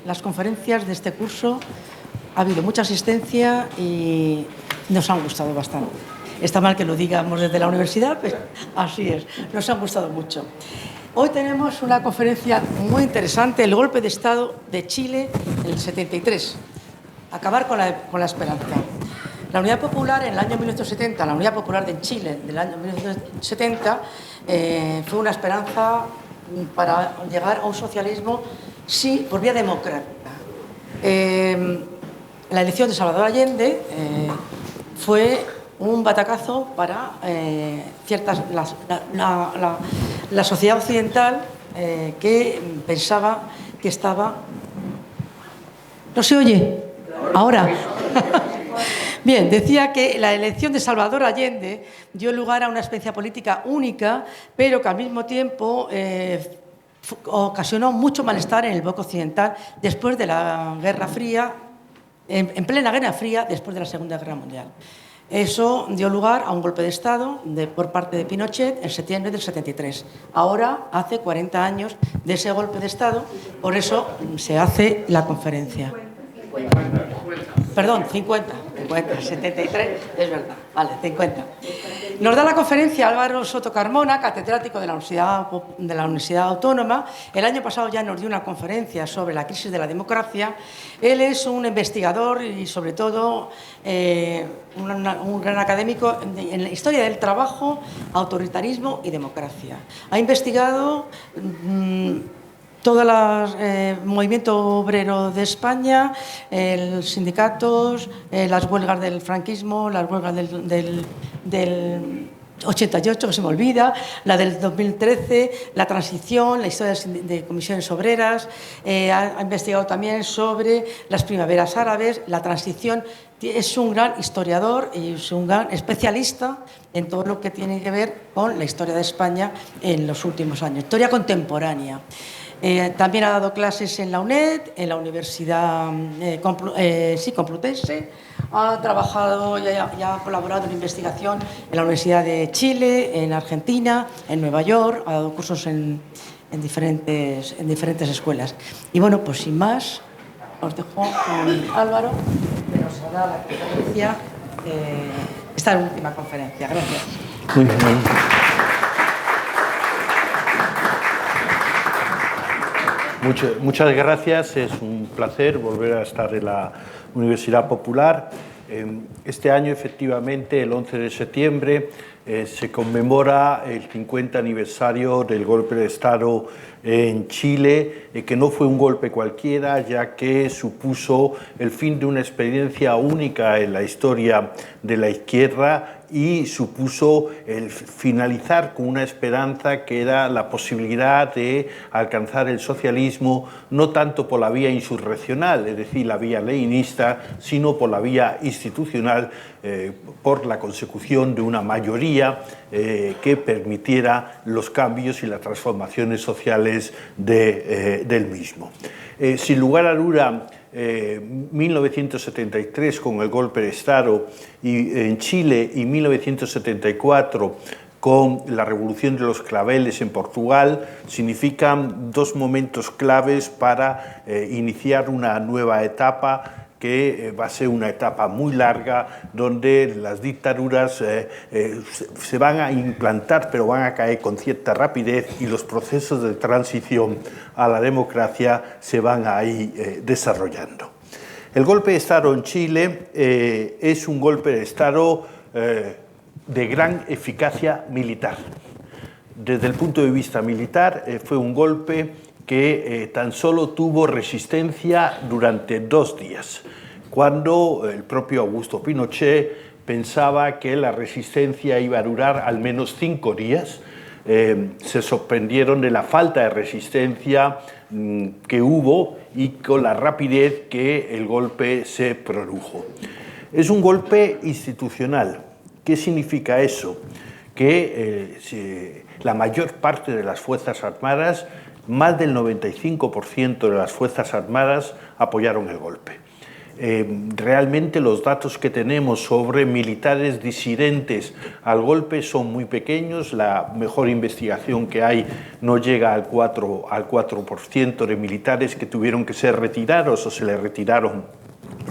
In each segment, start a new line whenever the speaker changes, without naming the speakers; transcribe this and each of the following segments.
Las conferencias de este curso ha habido mucha asistencia y nos han gustado bastante. Está mal que lo digamos desde la universidad, pero así es, nos han gustado mucho. Hoy tenemos una conferencia muy interesante, el golpe de Estado de Chile en el 73, acabar con la esperanza. La Unidad Popular en el año 1970, la Unidad Popular de Chile del año 1970, fue una esperanza para llegar a un socialismo, sí, por vía democrática. La elección de Salvador Allende fue un batacazo para la sociedad occidental que pensaba que estaba... ¿No se oye? Ahora. Bien, decía que la elección de Salvador Allende dio lugar a una experiencia política única, pero que al mismo tiempo ocasionó mucho malestar en el bloque occidental después de la Guerra Fría, en plena Guerra Fría, después de la Segunda Guerra Mundial. Eso dio lugar a un golpe de Estado por parte de Pinochet en septiembre del 73. Ahora hace 40 años de ese golpe de Estado, por eso se hace la conferencia. Perdón, 50, 73, es verdad, vale, 50. Nos da la conferencia Álvaro Soto Carmona, catedrático de la Universidad Autónoma. El año pasado ya nos dio una conferencia sobre la crisis de la democracia. Él es un investigador y, sobre todo, un gran académico en la historia del trabajo, autoritarismo y democracia. Ha investigado todo el movimiento obrero de España, los sindicatos, las huelgas del franquismo, las huelgas del 88, que se me olvida, la del 2013, la transición, la historia de comisiones obreras. Ha investigado también sobre las primaveras árabes, la transición. Es un gran historiador y es un gran especialista en todo lo que tiene que ver con la historia de España en los últimos años, historia contemporánea. También ha dado clases en la UNED, en la Universidad Complutense. Ha trabajado y ha colaborado en investigación en la Universidad de Chile, en Argentina, en Nueva York. Ha dado cursos en diferentes escuelas. Y bueno, pues sin más, os dejo con Álvaro, que nos hará la conferencia, esta última conferencia. Gracias.
Muy bien. Muchas gracias, es un placer volver a estar en la Universidad Popular. Este año, efectivamente, el 11 de septiembre, se conmemora el 50 aniversario del golpe de Estado en Chile, que no fue un golpe cualquiera, ya que supuso el fin de una experiencia única en la historia de la izquierda y supuso el finalizar con una esperanza que era la posibilidad de alcanzar el socialismo, no tanto por la vía insurreccional, es decir, la vía leninista, sino por la vía institucional, por la consecución de una mayoría que permitiera los cambios y las transformaciones sociales del mismo. Sin lugar a duda, 1973 con el golpe de Estado en Chile y 1974 con la Revolución de los Claveles en Portugal significan dos momentos claves para iniciar una nueva etapa que va a ser una etapa muy larga, donde las dictaduras se van a implantar, pero van a caer con cierta rapidez, y los procesos de transición a la democracia se van a ir desarrollando. El golpe de Estado en Chile es un golpe de Estado de gran eficacia militar. Desde el punto de vista militar, fue un golpe que tan solo tuvo resistencia durante 2 días, cuando el propio Augusto Pinochet pensaba que la resistencia iba a durar al menos 5 días. Se sorprendieron de la falta de resistencia que hubo y con la rapidez que el golpe se produjo. Es un golpe institucional. ¿Qué significa eso? Que la mayor parte de las Fuerzas Armadas, más del 95% de las Fuerzas Armadas apoyaron el golpe. realmente los datos que tenemos sobre militares disidentes al golpe son muy pequeños. La mejor investigación que hay no llega al 4% de militares que tuvieron que ser retirados o se les retiraron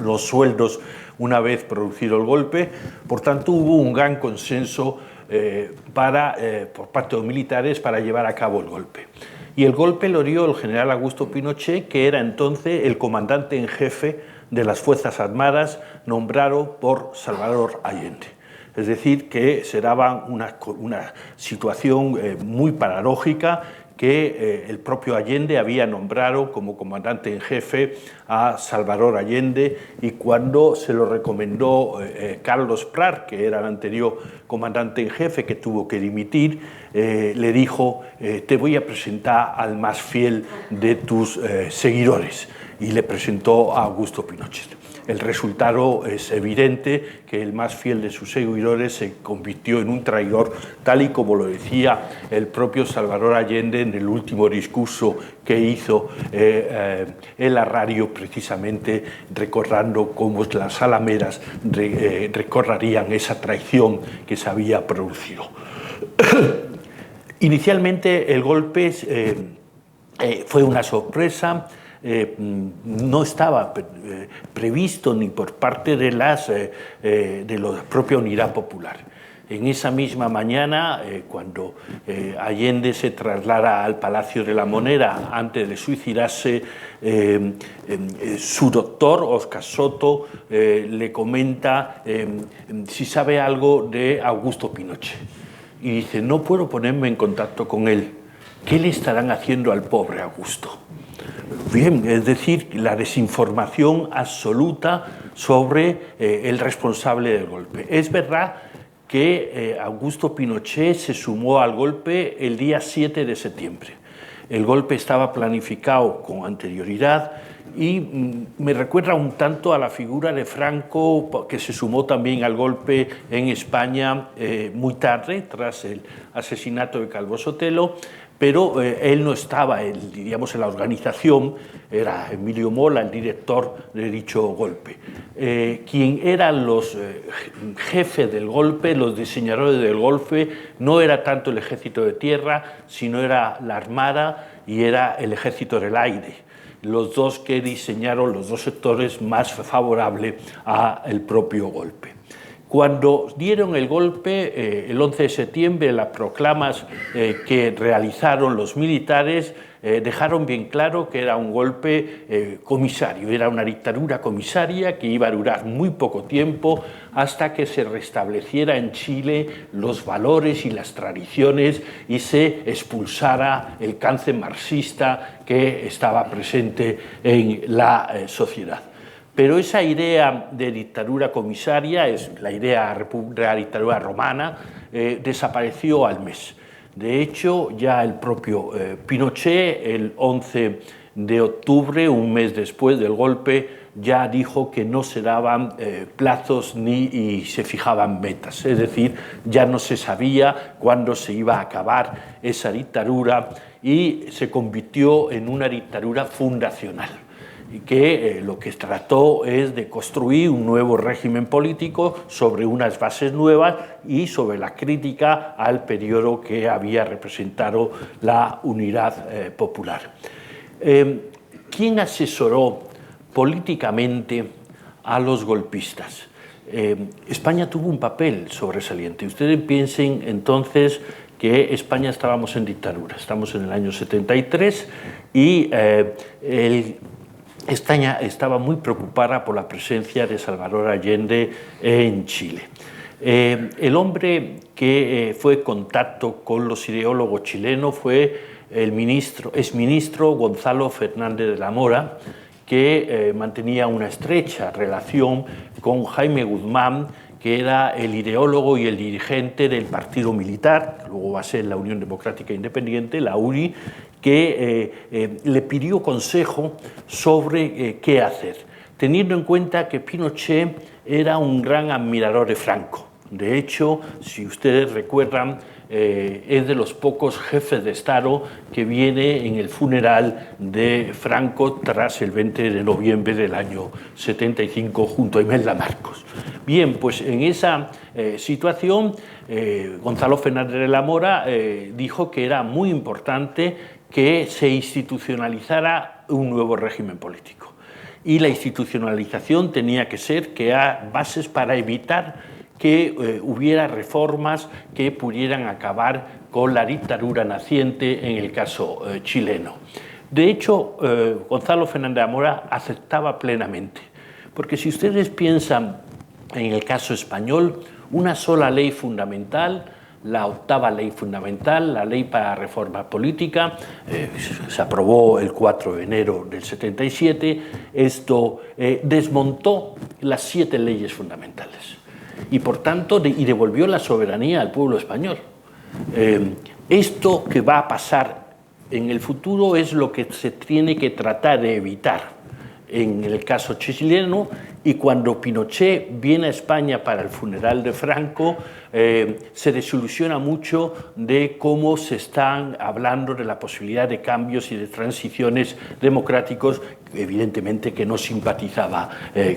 los sueldos una vez producido el golpe. Por tanto, hubo un gran consenso por parte de los militares para llevar a cabo el golpe. Y el golpe lo dio el general Augusto Pinochet, que era entonces el comandante en jefe de las Fuerzas Armadas, nombrado por Salvador Allende. Es decir, que se daba una situación muy paradójica, que el propio Allende había nombrado como comandante en jefe a Salvador Allende, y cuando se lo recomendó Carlos Prat, que era el anterior comandante en jefe que tuvo que dimitir, le dijo: te voy a presentar al más fiel de tus seguidores, y le presentó a Augusto Pinochet. El resultado es evidente, que el más fiel de sus seguidores se convirtió en un traidor, tal y como lo decía el propio Salvador Allende en el último discurso que hizo el a radio, precisamente recordando cómo las alamedas recordarían esa traición que se había producido. Inicialmente el golpe fue una sorpresa. No estaba previsto ni por parte de la propia Unidad Popular. En esa misma mañana, cuando Allende se traslada al Palacio de la Moneda antes de suicidarse, su doctor, Óscar Soto, le comenta si sabe algo de Augusto Pinochet. Y dice: no puedo ponerme en contacto con él. ¿Qué le estarán haciendo al pobre Augusto? Bien, es decir, la desinformación absoluta sobre el responsable del golpe. Es verdad que Augusto Pinochet se sumó al golpe el día 7 de septiembre. El golpe estaba planificado con anterioridad y me recuerda un tanto a la figura de Franco, que se sumó también al golpe en España muy tarde, tras el asesinato de Calvo Sotelo, pero él no estaba, diríamos, en la organización. Era Emilio Mola el director de dicho golpe. Quien eran los jefes del golpe, los diseñadores del golpe, no era tanto el ejército de tierra, sino era la Armada y era el ejército del aire, los dos que diseñaron los dos sectores más favorables al propio golpe. Cuando dieron el golpe, el 11 de septiembre, las proclamas que realizaron los militares dejaron bien claro que era un golpe comisario, era una dictadura comisaria que iba a durar muy poco tiempo, hasta que se restableciera en Chile los valores y las tradiciones y se expulsara el cáncer marxista que estaba presente en la sociedad. Pero esa idea de dictadura comisaria, es la idea de la dictadura romana, desapareció al mes. De hecho, ya el propio Pinochet, el 11 de octubre, un mes después del golpe, ya dijo que no se daban plazos ni se fijaban metas. Es decir, ya no se sabía cuándo se iba a acabar esa dictadura, y se convirtió en una dictadura fundacional, y que lo que trató es de construir un nuevo régimen político sobre unas bases nuevas y sobre la crítica al periodo que había representado la Unidad Popular. ¿Quién asesoró políticamente a los golpistas? España tuvo un papel sobresaliente. Ustedes piensen entonces que España estábamos en dictadura, estamos en el año 73 y España estaba muy preocupada por la presencia de Salvador Allende en Chile. El hombre que fue en contacto con los ideólogos chilenos fue el exministro Gonzalo Fernández de la Mora, que mantenía una estrecha relación con Jaime Guzmán, que era el ideólogo y el dirigente del partido militar, que luego va a ser la Unión Democrática Independiente, la UNI, que le pidió consejo sobre qué hacer, teniendo en cuenta que Pinochet era un gran admirador de Franco. De hecho, si ustedes recuerdan,
es de los pocos jefes de Estado que viene en el funeral de Franco tras el 20 de noviembre del año 75 junto a Imelda Marcos. Bien, pues en esa situación Gonzalo Fernández de la Mora dijo que era muy importante que se institucionalizara un nuevo régimen político. Y la institucionalización tenía que ser que haya bases para evitar que hubiera reformas que pudieran acabar con la dictadura naciente en el caso chileno. De hecho, Gonzalo Fernández de la Mora aceptaba plenamente, porque si ustedes piensan en el caso español, una sola ley fundamental, la octava ley fundamental, la ley para la reforma política, se aprobó el 4 de enero del 77, esto desmontó las 7 leyes fundamentales y por tanto devolvió la soberanía al pueblo español. Esto que va a pasar en el futuro es lo que se tiene que tratar de evitar en el caso chileno, y cuando Pinochet viene a España para el funeral de Franco, se desilusiona mucho de cómo se están hablando de la posibilidad de cambios y de transiciones democráticos, evidentemente que no simpatizaba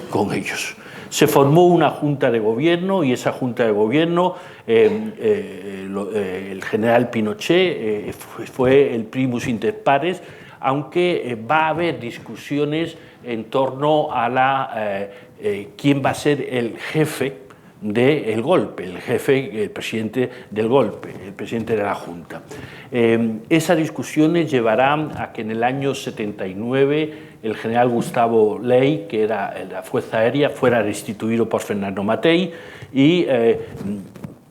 con ellos. Se formó una junta de gobierno y esa junta de gobierno, el general Pinochet fue el primus inter pares, aunque va a haber discusiones en torno a quién va a ser el jefe del golpe, el presidente del golpe, el presidente de la Junta. Esas discusiones llevarán a que en el año 79 el general Gustavo Ley, que era la Fuerza Aérea, fuera destituido por Fernando Matei y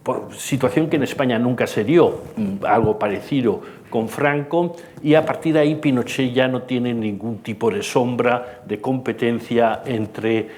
por situación que en España nunca se dio, algo parecido con Franco, y a partir de ahí Pinochet ya no tiene ningún tipo de sombra de competencia entre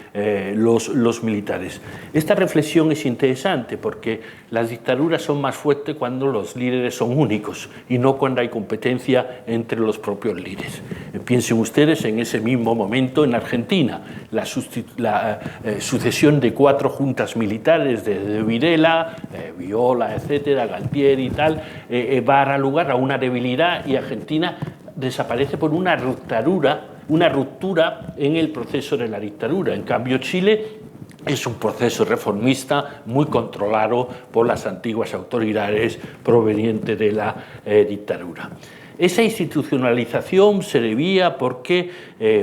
los militares. Esta reflexión es interesante porque las dictaduras son más fuertes cuando los líderes son únicos y no cuando hay competencia entre los propios líderes. Piensen ustedes en ese mismo momento en Argentina, la sucesión de 4 juntas militares de Videla, Viola, etcétera, Galtieri y tal, va a dar lugar a una debilidad y Argentina desaparece por una ruptura en el proceso de la dictadura. En cambio, Chile es un proceso reformista muy controlado por las antiguas autoridades provenientes de la dictadura. Esa institucionalización se debía porque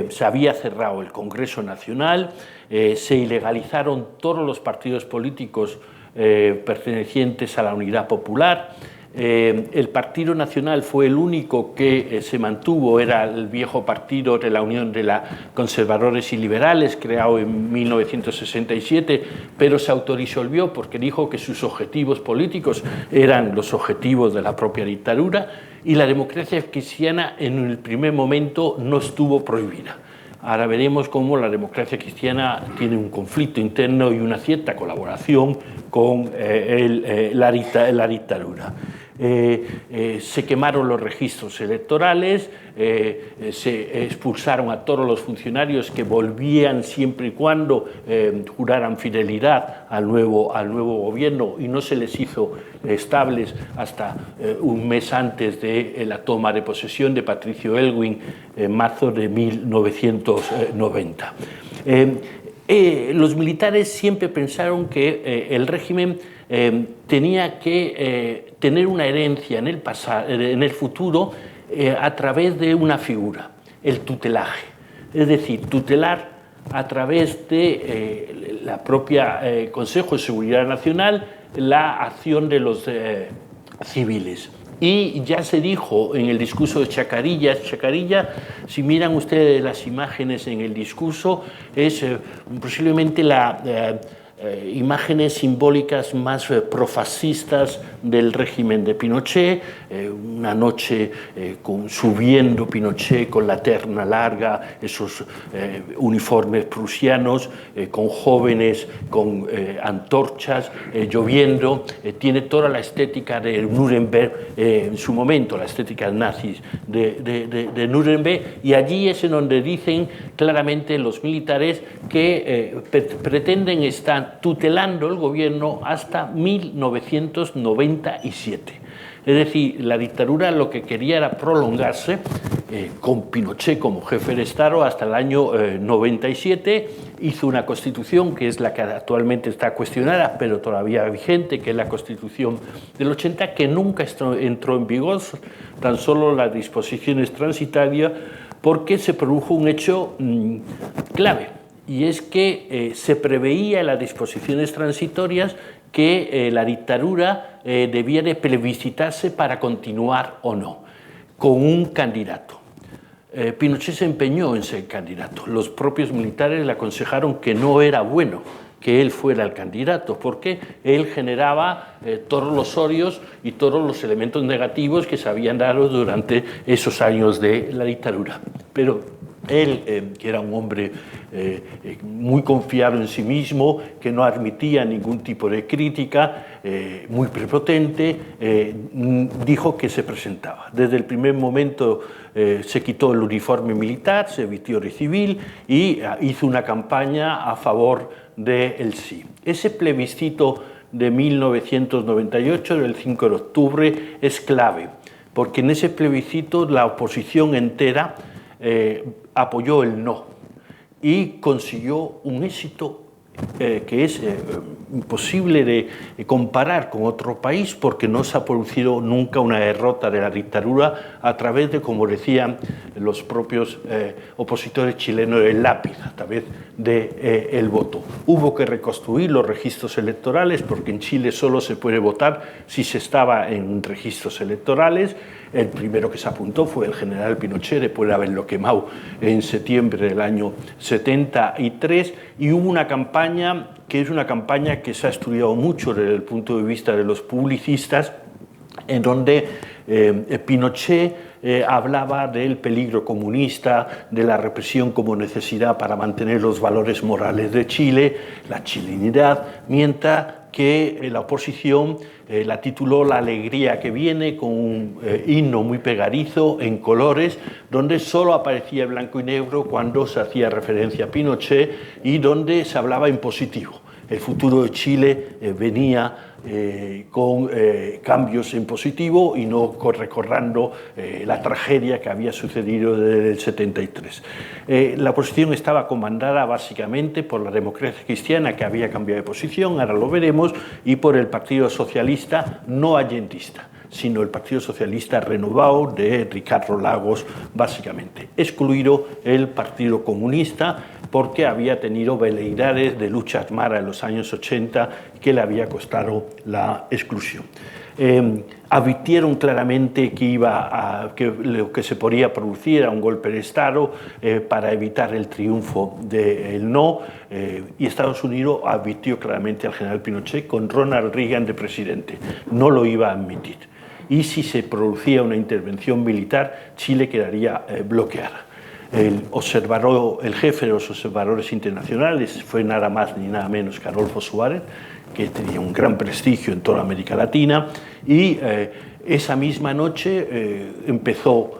se había cerrado el Congreso Nacional, se ilegalizaron todos los partidos políticos pertenecientes a la Unidad Popular. El Partido Nacional fue el único que se mantuvo, era el viejo partido de la Unión de Conservadores y Liberales, creado en 1967, pero se autodisolvió porque dijo que sus objetivos políticos eran los objetivos de la propia dictadura, y la democracia cristiana en el primer momento no estuvo prohibida. Ahora veremos cómo la democracia cristiana tiene un conflicto interno y una cierta colaboración con la dictadura. Se quemaron los registros electorales, se expulsaron a todos los funcionarios que volvían siempre y cuando juraran fidelidad al nuevo gobierno, y no se les hizo estables hasta un mes antes de la toma de posesión de Patricio Elwin en marzo de 1990. Los militares siempre pensaron que el régimen tenía que tener una herencia en el futuro a través de una figura, el tutelaje. Es decir, tutelar a través de la propia Consejo de Seguridad Nacional la acción de los civiles. Y ya se dijo en el discurso de Chacarilla, si miran ustedes las imágenes en el discurso, es posiblemente imágenes simbólicas más profascistas del régimen de Pinochet, una noche subiendo Pinochet con la terna larga, esos uniformes prusianos, con jóvenes con antorchas, lloviendo, tiene toda la estética de Nuremberg en su momento, la estética nazis de Nuremberg, y allí es en donde dicen claramente los militares que pretenden estar tutelando el gobierno hasta 1997. Es decir, la dictadura lo que quería era prolongarse con Pinochet como jefe de Estado hasta el año 97. Hizo una constitución que es la que actualmente está cuestionada, pero todavía vigente, que es la constitución del 80, que nunca entró en vigor, tan solo las disposiciones transitorias, porque se produjo un hecho clave, y es que se preveía en las disposiciones transitorias que la dictadura debía de plebiscitarse para continuar o no, con un candidato. Pinochet se empeñó en ser candidato. Los propios militares le aconsejaron que no era bueno que él fuera el candidato, porque él generaba todos los odios y todos los elementos negativos que se habían dado durante esos años de la dictadura. Pero él, que era un hombre muy confiado en sí mismo, que no admitía ningún tipo de crítica, muy prepotente, dijo que se presentaba. Desde el primer momento se quitó el uniforme militar, se vistió de civil y hizo una campaña a favor del sí. Ese plebiscito de 1998, del 5 de octubre, es clave, porque en ese plebiscito la oposición entera apoyó el no y consiguió un éxito que es imposible de comparar con otro país, porque no se ha producido nunca una derrota de la dictadura a través de, como decían los propios opositores chilenos, el lápiz, a través del voto. Hubo que reconstruir los registros electorales, porque en Chile solo se puede votar si se estaba en registros electorales. El primero que se apuntó fue el general Pinochet, después de haberlo quemado en septiembre del año 73, y hubo una campaña que es una campaña que se ha estudiado mucho desde el punto de vista de los publicistas, en donde Pinochet hablaba del peligro comunista, de la represión como necesidad para mantener los valores morales de Chile, la chilenidad, mientras que la oposición la tituló La alegría que viene, con un himno muy pegadizo en colores, donde solo aparecía blanco y negro cuando se hacía referencia a Pinochet y donde se hablaba en positivo. El futuro de Chile venía con cambios en positivo y no recordando la tragedia que había sucedido desde el 73. La oposición estaba comandada básicamente por la Democracia Cristiana, que había cambiado de posición, ahora lo veremos, y por el Partido Socialista no allendista, sino el Partido Socialista renovado de Ricardo Lagos, básicamente, excluido el Partido Comunista, porque había tenido veleidades de lucha armada en los años 80 que le había costado la exclusión. Advirtieron claramente que lo que se podía producir era un golpe de Estado para evitar el triunfo del no, y Estados Unidos advirtió claramente al general Pinochet con Ronald Reagan de presidente. No lo iba a admitir. Y si se producía una intervención militar, Chile quedaría bloqueada. El jefe de los observadores internacionales fue nada más ni nada menos que Adolfo Suárez, que tenía un gran prestigio en toda América Latina, y esa misma noche empezó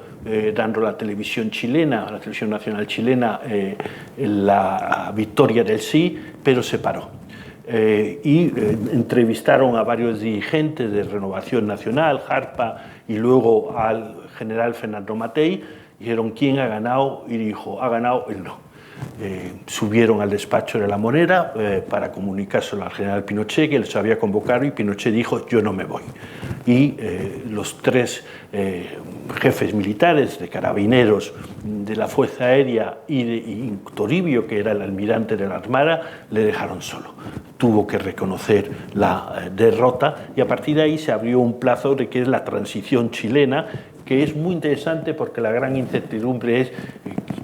dando la televisión chilena, la televisión nacional chilena, la victoria del sí, pero se paró. Entrevistaron a varios dirigentes de Renovación Nacional, JARPA, y luego al general Fernando Matei. Dijeron, ¿quién ha ganado? Y dijo, ha ganado el no. Subieron al despacho de La Moneda para comunicárselo al general Pinochet, que les había convocado, y Pinochet dijo, yo no me voy. Y los tres jefes militares de carabineros de la Fuerza Aérea y Toribio, que era el almirante de la Armada, le dejaron solo. Tuvo que reconocer la derrota, y a partir de ahí se abrió un plazo de que es la transición chilena, que es muy interesante porque la gran incertidumbre es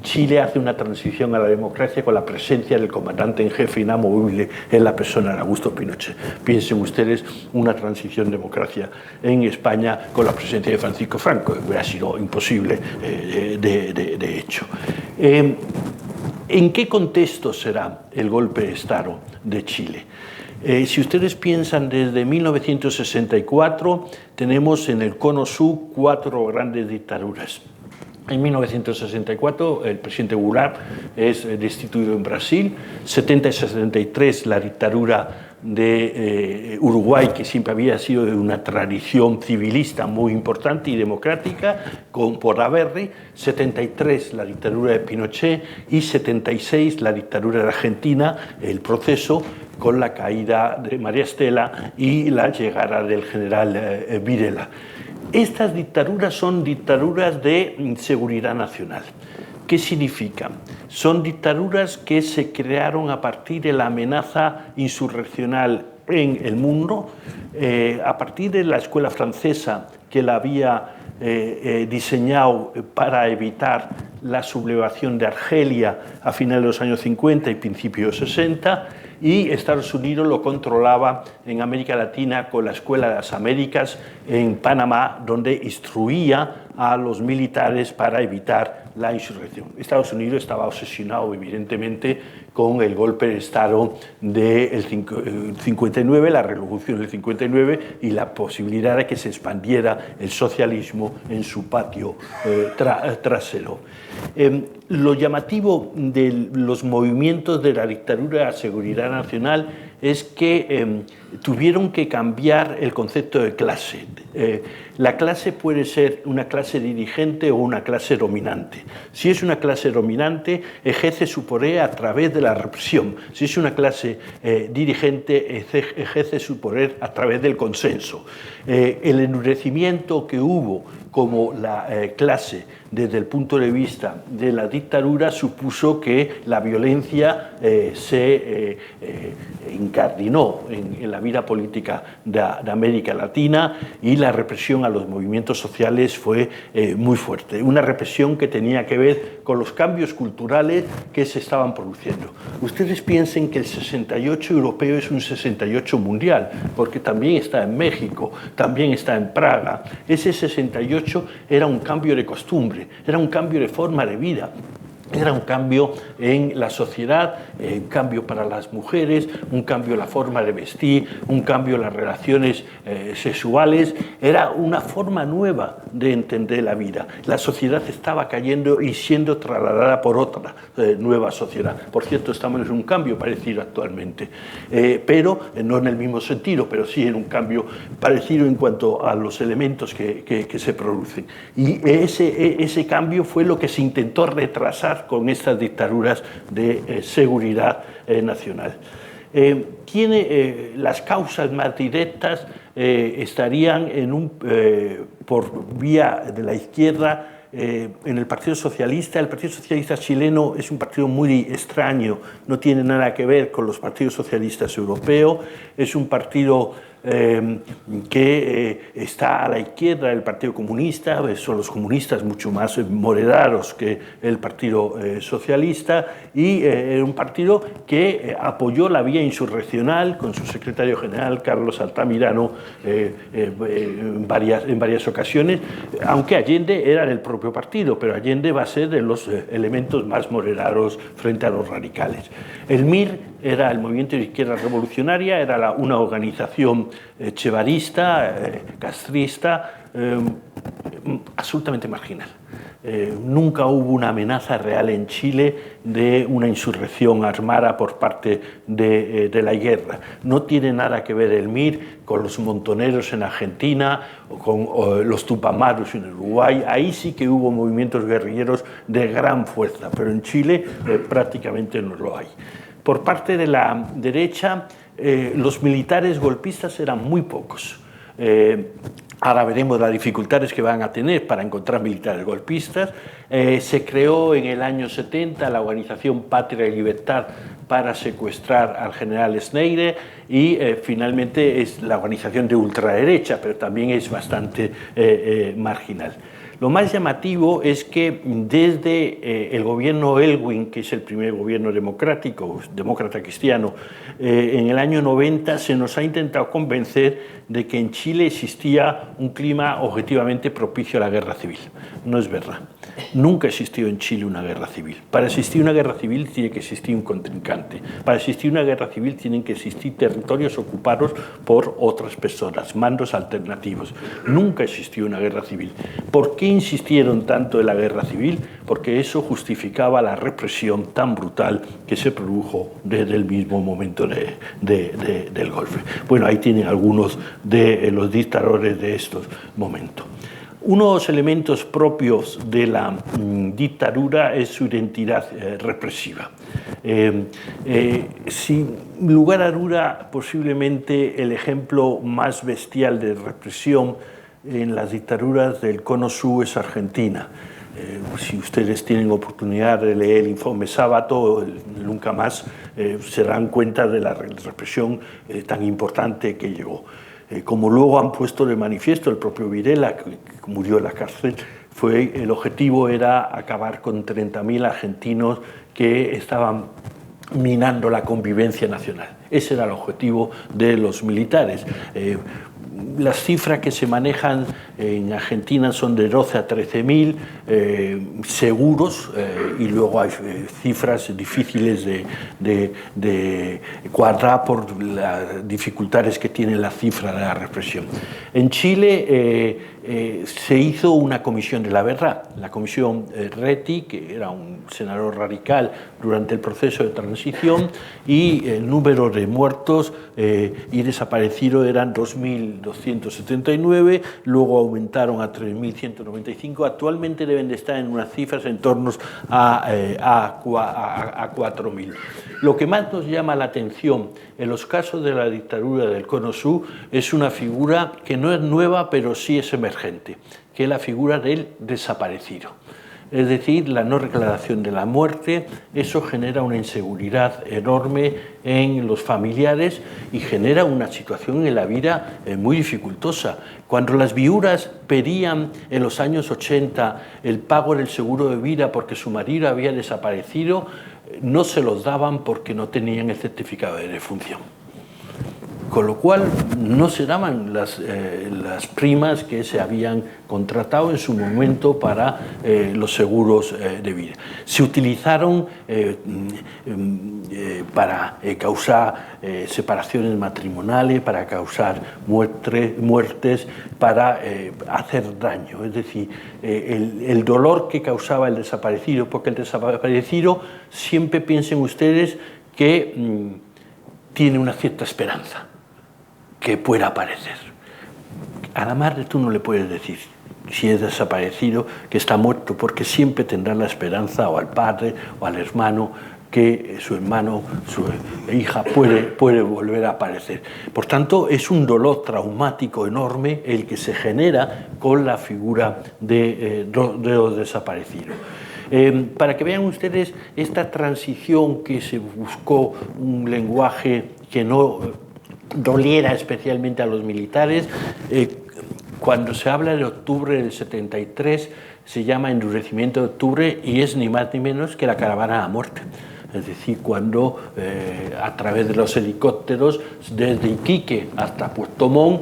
Chile hace una transición a la democracia con la presencia del comandante en jefe inamovible en la persona de Augusto Pinochet. Piensen ustedes una transición democracia en España con la presencia de Francisco Franco, hubiera sido imposible de hecho. ¿En qué contexto será el golpe de Estado de Chile? Si ustedes piensan, desde 1964 tenemos en el Cono Sur 4 grandes dictaduras. En 1964 el presidente Goulart es destituido en Brasil, 70 y 73 la dictadura de Uruguay, que siempre había sido de una tradición civilista muy importante y democrática, con Porraberry, 73 la dictadura de Pinochet y 76 la dictadura de Argentina, el proceso con la caída de María Estela y la llegada del general Videla. Estas dictaduras son dictaduras de seguridad nacional. ¿Qué significan? Son dictaduras que se crearon a partir de la amenaza insurreccional en el mundo, a partir de la escuela francesa que la había diseñado para evitar la sublevación de Argelia a finales de los años 50 y principios de los 60, y Estados Unidos lo controlaba en América Latina con la Escuela de las Américas en Panamá, donde instruía a los militares para evitar la insurrección. Estados Unidos estaba obsesionado, evidentemente, con el golpe de Estado del 59, la revolución del 59 y la posibilidad de que se expandiera el socialismo en su patio trasero. Lo llamativo de los movimientos de la dictadura de la seguridad nacional es que tuvieron que cambiar el concepto de clase. La clase puede ser una clase dirigente o una clase dominante. Si es una clase dominante, ejerce su poder a través de la represión. Si es una clase dirigente, ejerce su poder a través del consenso. El endurecimiento que hubo como la clase desde el punto de vista de la dictadura supuso que la violencia se incardinó en la vida política de América Latina, y la represión a los movimientos sociales fue muy fuerte. Una represión que tenía que ver con los cambios culturales que se estaban produciendo. Ustedes piensen que el 68 europeo es un 68 mundial, porque también está en México, también está en Praga. Ese 68 era un cambio de costumbre, era un cambio de forma de vida. Era un cambio en la sociedad, un cambio para las mujeres, un cambio en la forma de vestir, un cambio en las relaciones sexuales. Era una forma nueva de entender la vida. La sociedad estaba cayendo y siendo trasladada por otra nueva sociedad. Por cierto, estamos en un cambio parecido actualmente, pero no en el mismo sentido, pero sí en un cambio parecido en cuanto a los elementos que se producen. Y ese cambio fue lo que se intentó retrasar con estas dictaduras de seguridad nacional. Las causas más directas estarían por vía de la izquierda en el Partido Socialista. El Partido Socialista chileno es un partido muy extraño, no tiene nada que ver con los partidos socialistas europeos, es un partido que está a la izquierda del Partido Comunista. Son los comunistas mucho más moderados que el Partido Socialista, y un partido que apoyó la vía insurreccional con su secretario general Carlos Altamirano en varias ocasiones, aunque Allende era del propio partido, pero Allende va a ser de los elementos más moderados frente a los radicales. El MIR era el Movimiento de Izquierda Revolucionaria, era una organización chevarista, castrista, absolutamente marginal. Nunca hubo una amenaza real en Chile de una insurrección armada por parte de la guerra. No tiene nada que ver el MIR con los montoneros en Argentina o con los tupamaros en Uruguay. Ahí sí que hubo movimientos guerrilleros de gran fuerza, pero en Chile prácticamente no lo hay. Por parte de la derecha, los militares golpistas eran muy pocos. Ahora veremos las dificultades que van a tener para encontrar militares golpistas. Se creó en el año 70 la organización Patria y Libertad para secuestrar al general Schneider, y finalmente es la organización de ultraderecha, pero también es bastante marginal. Lo más llamativo es que desde el gobierno Elwin, que es el primer gobierno demócrata cristiano, en el año 90 se nos ha intentado convencer de que en Chile existía un clima objetivamente propicio a la guerra civil. No es verdad. Nunca existió en Chile una guerra civil. Para existir una guerra civil tiene que existir un contrincante. Para existir una guerra civil tienen que existir territorios ocupados por otras personas, mandos alternativos. Nunca existió una guerra civil. ¿Por qué insistieron tanto en la guerra civil? Porque eso justificaba la represión tan brutal que se produjo desde el mismo momento del golpe. Bueno, ahí tienen algunos de los dictadores de estos momentos. Unos elementos propios de la dictadura es su identidad represiva. Sin lugar a duda, posiblemente el ejemplo más bestial de represión en las dictaduras del Cono Sur es Argentina. Si ustedes tienen oportunidad de leer el informe Sábato, nunca más se dan cuenta de la represión tan importante que llegó. Como luego han puesto de manifiesto el propio Videla, que murió en la cárcel, el objetivo era acabar con 30.000 argentinos que estaban minando la convivencia nacional. Ese era el objetivo de los militares. Las cifras que se manejan en Argentina son de 12 a 13.000 seguros, y luego hay cifras difíciles de cuadrar por las dificultades que tiene la cifra de la represión. En Chile se hizo una comisión de la verdad, la comisión Reti, que era un senador radical durante el proceso de transición, y el número de muertos y desaparecidos eran 2.279, luego aumentaron a 3.195, actualmente deben de estar en unas cifras en torno a 4.000. Lo que más nos llama la atención en los casos de la dictadura del Cono Sur es una figura que no es nueva, pero sí es emergente, que es la figura del desaparecido. Es decir, la no declaración de la muerte. Eso genera una inseguridad enorme en los familiares y genera una situación en la vida muy dificultosa. Cuando las viudas pedían en los años 80 el pago del seguro de vida porque su marido había desaparecido, no se los daban porque no tenían el certificado de defunción. Con lo cual no se daban las primas que se habían contratado en su momento para los seguros de vida. Se utilizaron para causar separaciones matrimoniales, para causar muertes, para hacer daño. Es decir, el dolor que causaba el desaparecido, porque el desaparecido, siempre piensen ustedes que tiene una cierta esperanza que pueda aparecer. A la madre tú no le puedes decir, si es desaparecido, que está muerto, porque siempre tendrá la esperanza, o al padre o al hermano, que su hermano, su hija puede volver a aparecer. Por tanto, es un dolor traumático enorme el que se genera con la figura de los desaparecidos. Para que vean ustedes esta transición que se buscó, un lenguaje que no doliera especialmente a los militares. Cuando se habla de octubre del 73, se llama endurecimiento de octubre, y es ni más ni menos que la caravana a la muerte. Es decir, cuando a través de los helicópteros desde Iquique hasta Puerto Montt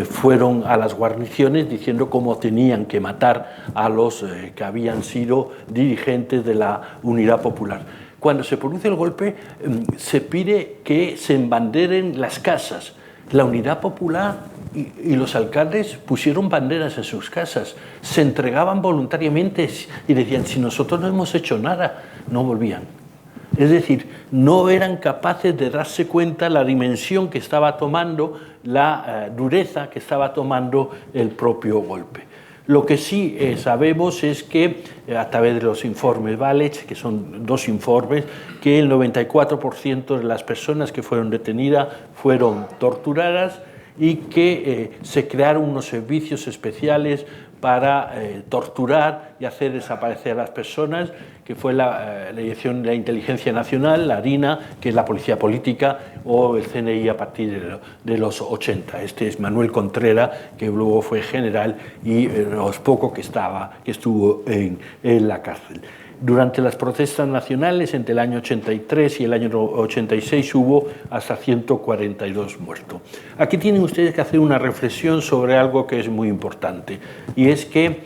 fueron a las guarniciones diciendo cómo tenían que matar a los que habían sido dirigentes de la Unidad Popular. Cuando se produce el golpe, se pide que se embanderen las casas. La Unidad Popular y los alcaldes pusieron banderas en sus casas, se entregaban voluntariamente y decían, si nosotros no hemos hecho nada, no volvían. Es decir, no eran capaces de darse cuenta la dimensión que estaba tomando, la dureza que estaba tomando el propio golpe. Lo que sí sabemos es que, a través de los informes Valech, que son 2 informes, que el 94% de las personas que fueron detenidas fueron torturadas, y que se crearon unos servicios especiales para torturar y hacer desaparecer a las personas, que fue la Dirección de la Inteligencia Nacional, la DINA, que es la Policía Política, o el CNI a partir de los 80. Este es Manuel Contreras, que luego fue general y los pocos que estuvo en la cárcel. Durante las protestas nacionales, entre el año 83 y el año 86, hubo hasta 142 muertos. Aquí tienen ustedes que hacer una reflexión sobre algo que es muy importante, y es que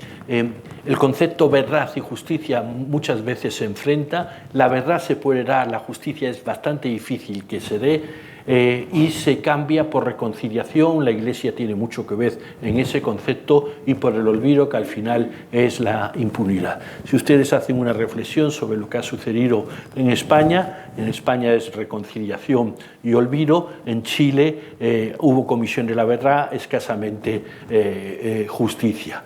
El concepto verdad y justicia muchas veces se enfrenta. La verdad se puede dar, la justicia es bastante difícil que se dé, y se cambia por reconciliación. La Iglesia tiene mucho que ver en ese concepto, y por el olvido, que al final es la impunidad. Si ustedes hacen una reflexión sobre lo que ha sucedido en España es reconciliación y olvido. En Chile hubo comisión de la verdad, escasamente justicia.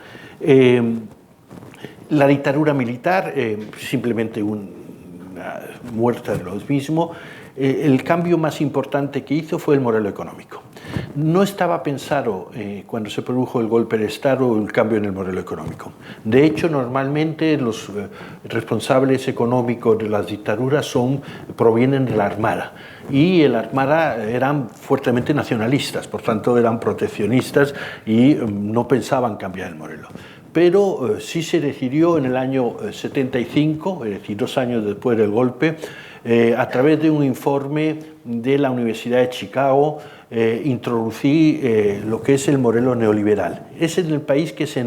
La dictadura militar, simplemente una muerte de los mismos. El cambio más importante que hizo fue el modelo económico. No estaba pensado cuando se produjo el golpe de Estado el cambio en el modelo económico. De hecho, normalmente los responsables económicos de las dictaduras provienen de la Armada, y en la Armada eran fuertemente nacionalistas, por tanto eran proteccionistas y no pensaban cambiar el modelo. Pero sí se decidió en el año 75, es decir, 2 años después del golpe, a través de un informe de la Universidad de Chicago, introducir lo que es el modelo neoliberal. Es en el país que se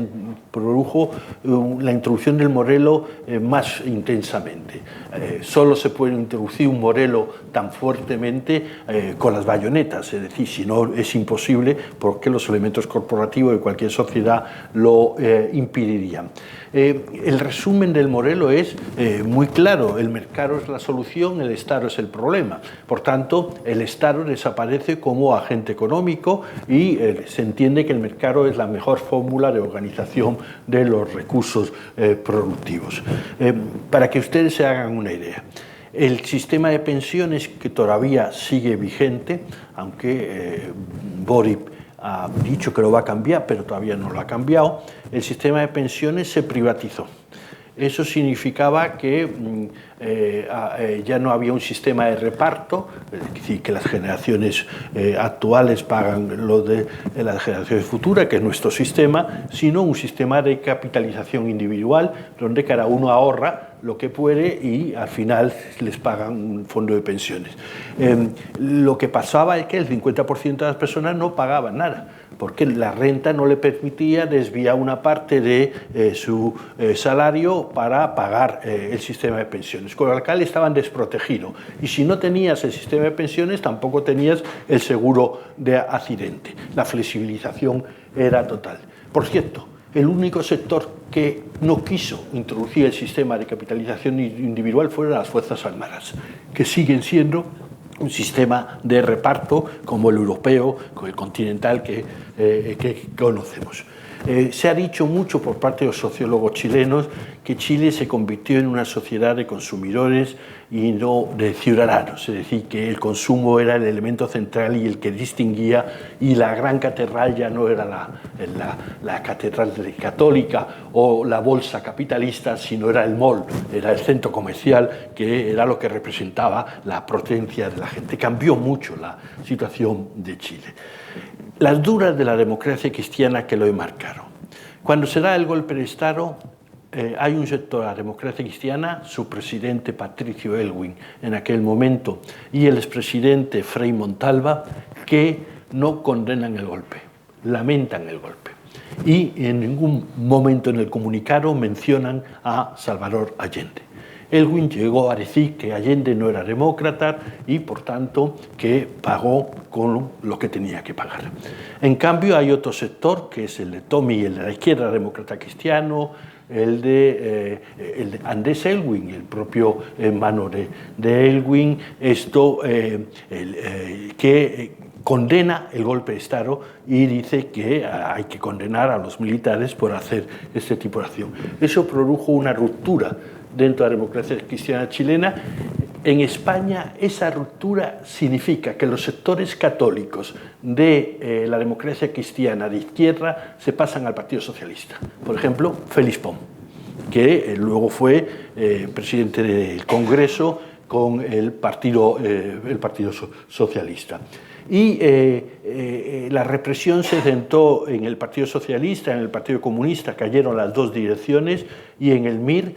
produjo la introducción del modelo más intensamente. Solo se puede introducir un modelo tan fuertemente con las bayonetas, es decir, si no es imposible, porque los elementos corporativos de cualquier sociedad lo impedirían. El resumen del modelo es muy claro: el mercado es la solución, el Estado es el problema. Por tanto, el Estado desaparece como agente económico y se entiende que el mercado es la mejor fórmula de organización de los recursos productivos. Para que ustedes se hagan una idea, el sistema de pensiones, que todavía sigue vigente, aunque Boric ha dicho que lo va a cambiar, pero todavía no lo ha cambiado, el sistema de pensiones se privatizó. Eso significaba que ya no había un sistema de reparto, es decir, que las generaciones actuales pagan lo de las generaciones futuras, que es nuestro sistema, sino un sistema de capitalización individual, donde cada uno ahorra lo que puede y al final les pagan un fondo de pensiones. Lo que pasaba es que el 50% de las personas no pagaban nada, porque la renta no le permitía desviar una parte de su salario para pagar el sistema de pensiones, con lo cual estaban desprotegidos. Y si no tenías el sistema de pensiones, tampoco tenías el seguro de accidente. La flexibilización era total. Por cierto, el único sector que no quiso introducir el sistema de capitalización individual fueron las Fuerzas Armadas, que siguen siendo un sistema de reparto como el europeo, como el continental que conocemos. Se ha dicho mucho por parte de los sociólogos chilenos que Chile se convirtió en una sociedad de consumidores y no de ciudadanos, es decir, que el consumo era el elemento central y el que distinguía, y la gran catedral ya no era la catedral católica o la bolsa capitalista, sino era el mall, era el centro comercial, que era lo que representaba la potencia de la gente. Cambió mucho la situación de Chile. Las duras de la democracia cristiana que lo enmarcaron. Cuando se da el golpe de Estado, hay un sector de la democracia cristiana, su presidente Patricio Aylwin en aquel momento y el expresidente Frei Montalva, que no condenan el golpe, lamentan el golpe. Y en ningún momento en el comunicado mencionan a Salvador Allende. Aylwin llegó a decir que Allende no era demócrata y, por tanto, que pagó con lo que tenía que pagar. En cambio, hay otro sector, que es el de Tommy, el de la izquierda demócrata cristiano, el de Andrés Aylwin, el propio hermano de Aylwin, que condena el golpe de Estado y dice que hay que condenar a los militares por hacer este tipo de acción. Eso produjo una ruptura dentro de la democracia cristiana chilena. En España, esa ruptura significa que los sectores católicos de la democracia cristiana de izquierda se pasan al Partido Socialista. Por ejemplo, Félix Pons, que luego fue presidente del Congreso con el Partido Socialista. Y la represión se centró en el Partido Socialista, en el Partido Comunista, cayeron las dos direcciones, y en el MIR,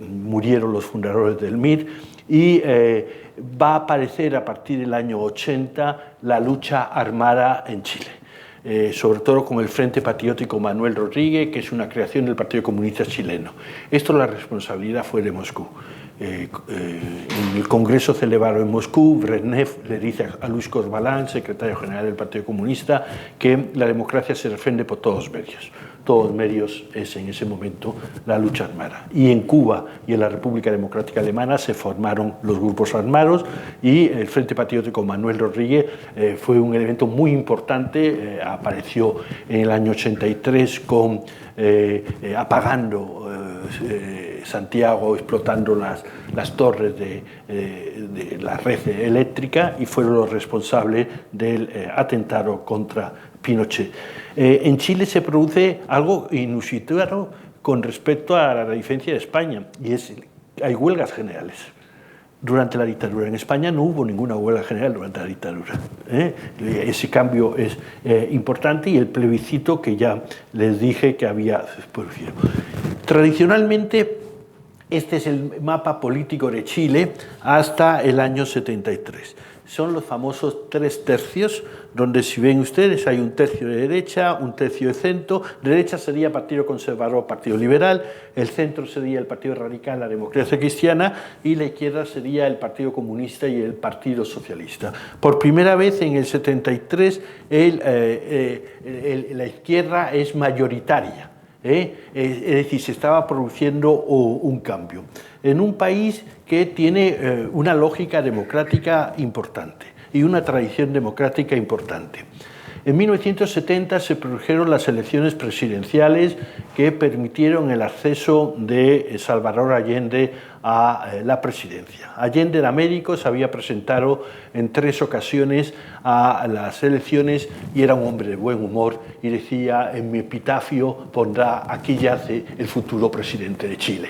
murieron los fundadores del MIR, y va a aparecer a partir del año 80 la lucha armada en Chile. sobre todo con el Frente Patriótico Manuel Rodríguez, que es una creación del Partido Comunista Chileno. Esto, la responsabilidad fue de Moscú. En el Congreso celebrado en Moscú, Brezhnev le dice a Luis Corbalán, secretario general del Partido Comunista, que la democracia se defiende por todos los medios. Todos los medios es en ese momento la lucha armada. Y en Cuba y en la República Democrática Alemana se formaron los grupos armados y el Frente Patriótico Manuel Rodríguez fue un elemento muy importante, apareció en el año 83 apagando Santiago, explotando las torres de la red eléctrica y fueron los responsables del atentado contra Pinochet. En Chile se produce algo inusitado con respecto a la diferencia de España, y hay huelgas generales durante la dictadura. En España no hubo ninguna huelga general durante la dictadura. Ese cambio es importante, y el plebiscito que ya les dije que había producido. Tradicionalmente, este es el mapa político de Chile hasta el año 73. Son los famosos 3 tercios, donde, si ven ustedes, hay un tercio de derecha, un tercio de centro. Derecha sería Partido Conservador, Partido Liberal, el centro sería el Partido Radical, la Democracia Cristiana, y la izquierda sería el Partido Comunista y el Partido Socialista. Por primera vez en el 73 la izquierda es mayoritaria. Es decir, se estaba produciendo un cambio en un país que tiene una lógica democrática importante y una tradición democrática importante. En 1970 se produjeron las elecciones presidenciales que permitieron el acceso de Salvador Allende a la presidencia. Allende era médico, se había presentado en 3 ocasiones a las elecciones y era un hombre de buen humor, y decía: en mi epitafio pondrá: aquí yace el futuro presidente de Chile.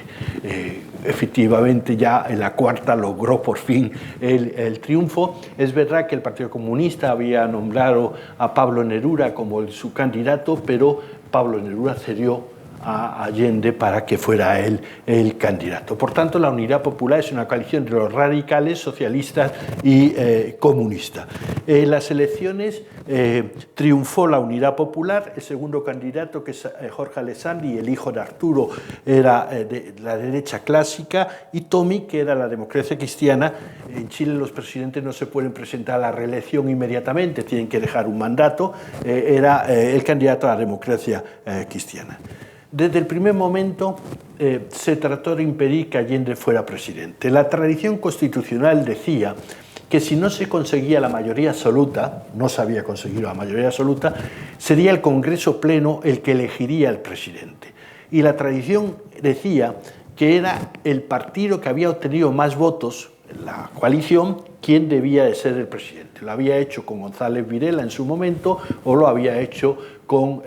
Efectivamente, ya en la 4ª logró por fin el triunfo. Es verdad que el Partido Comunista había nombrado a Pablo Neruda como su candidato, pero Pablo Neruda cedió a Allende para que fuera él el candidato. Por tanto, la Unidad Popular es una coalición de los radicales, socialistas y comunistas. En las elecciones triunfó la Unidad Popular. El segundo candidato, que es Jorge Alessandri, el hijo de Arturo, era de la derecha clásica, y Tommy, que era la Democracia Cristiana. En Chile los presidentes no se pueden presentar a la reelección inmediatamente, tienen que dejar un mandato. Era el candidato a la Democracia Cristiana. Desde el primer momento se trató de impedir que Allende fuera presidente. La tradición constitucional decía que si no se conseguía la mayoría absoluta, no se había conseguido la mayoría absoluta, sería el Congreso Pleno el que elegiría al presidente. Y la tradición decía que era el partido que había obtenido más votos, la coalición, quien debía de ser el presidente. Lo había hecho con González Videla en su momento, o lo había hecho con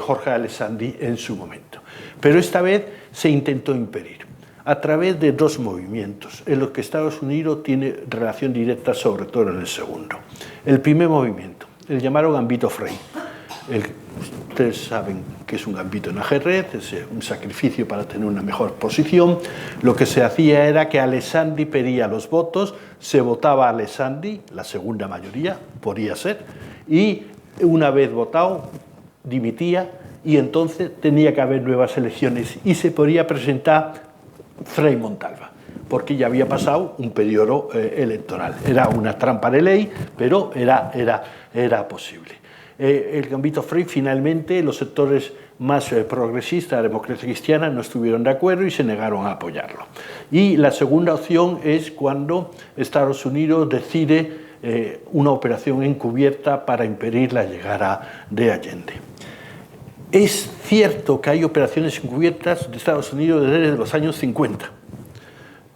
Jorge Alessandri en su momento. Pero esta vez se intentó impedir a través de 2 movimientos, en los que Estados Unidos tiene relación directa, sobre todo en el segundo. El primer movimiento, el llamado Gambito Frey. Ustedes saben que es un gambito en ajedrez, es un sacrificio para tener una mejor posición. Lo que se hacía era que Alessandri pedía los votos, se votaba a Alessandri, la segunda mayoría, podía ser, y una vez votado, dimitía, y entonces tenía que haber nuevas elecciones y se podía presentar Frei Montalva, porque ya había pasado un periodo electoral. Era una trampa de ley, pero era posible. El Gambito Frey, finalmente, los sectores más progresistas de la Democracia Cristiana no estuvieron de acuerdo y se negaron a apoyarlo. Y la segunda opción es cuando Estados Unidos decide una operación encubierta para impedir la llegada de Allende. Es cierto que hay operaciones encubiertas de Estados Unidos desde los años 50,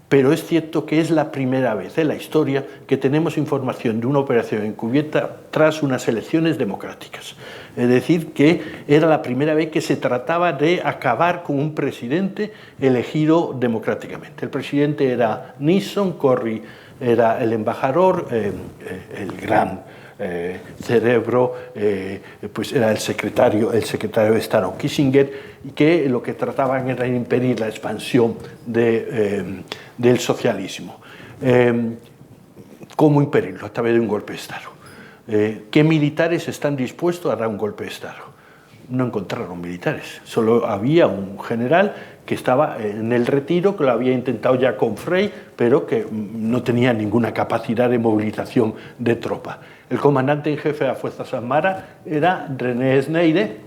pero es cierto que es la primera vez en la historia que tenemos información de una operación encubierta tras unas elecciones democráticas. Es decir, que era la primera vez que se trataba de acabar con un presidente elegido democráticamente. El presidente era Nixon, Corry era el embajador, el gran cerebro, pues era el secretario de Estado Kissinger, y que lo que trataban era de impedir la expansión del socialismo. ¿Cómo impedirlo? A través de un golpe de Estado. ¿Qué militares están dispuestos a dar un golpe de Estado? No encontraron militares, solo había un general que estaba en el retiro, que lo había intentado ya con Frey, pero que no tenía ninguna capacidad de movilización de tropa. El comandante en jefe de las Fuerzas Armadas era René Sneire,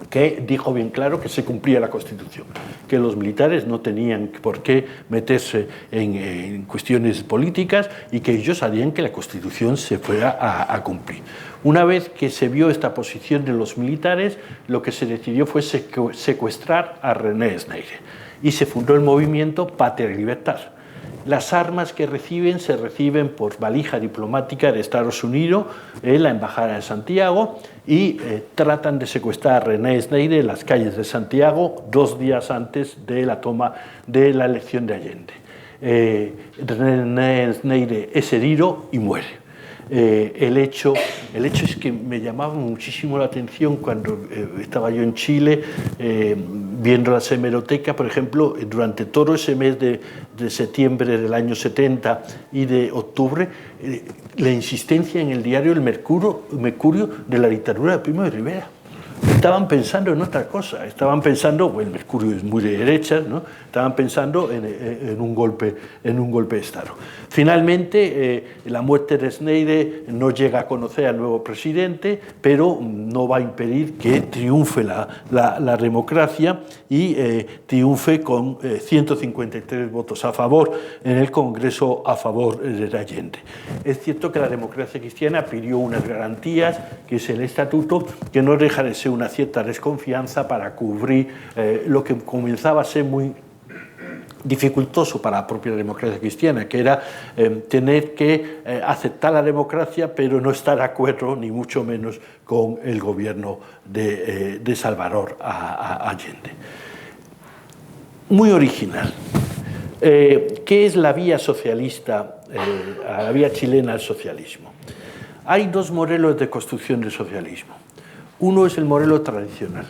que dijo bien claro que se cumplía la Constitución, que los militares no tenían por qué meterse en cuestiones políticas y que ellos harían que la Constitución se fuera a cumplir. Una vez que se vio esta posición de los militares, lo que se decidió fue secuestrar a René Sneire y se fundó el movimiento Patria y Libertad. Las armas que se reciben por valija diplomática de Estados Unidos en la Embajada de Santiago y tratan de secuestrar a René Sneire en las calles de Santiago 2 días antes de la toma de la elección de Allende. René Sneire es herido y muere. El hecho es que me llamaba muchísimo la atención cuando estaba yo en Chile viendo la hemeroteca, por ejemplo, durante todo ese mes de septiembre del año 70 y de octubre, la insistencia en el diario El Mercurio de la dictadura de Primo de Rivera. Estaban pensando en otra cosa, estaban pensando, bueno, el Mercurio es muy de derechas, ¿no? Estaban pensando en un golpe de Estado. Finalmente, la muerte de Sneire no llega a conocer al nuevo presidente, pero no va a impedir que triunfe la democracia y triunfe con 153 votos a favor en el Congreso a favor de Allende. Es cierto que la democracia cristiana pidió unas garantías, que es el estatuto, que no deja de ser una cierta desconfianza para cubrir lo que comenzaba a ser muy dificultoso para la propia democracia cristiana, que era tener que aceptar la democracia pero no estar de acuerdo ni mucho menos con el gobierno de Salvador Allende. Muy original. ¿Qué es la vía socialista, la vía chilena al socialismo? Hay 2 modelos de construcción del socialismo. Uno es el modelo tradicional,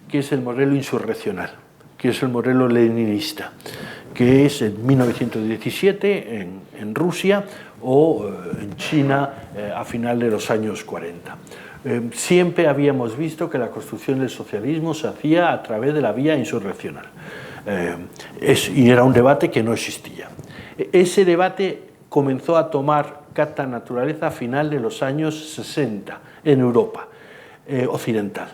que es el modelo insurreccional, que es el modelo leninista, que es en 1917 en Rusia o en China a final de los años 40. Siempre habíamos visto que la construcción del socialismo se hacía a través de la vía insurreccional. Y era un debate que no existía. Ese debate comenzó a tomar carta naturaleza a final de los años 60 en Europa occidental,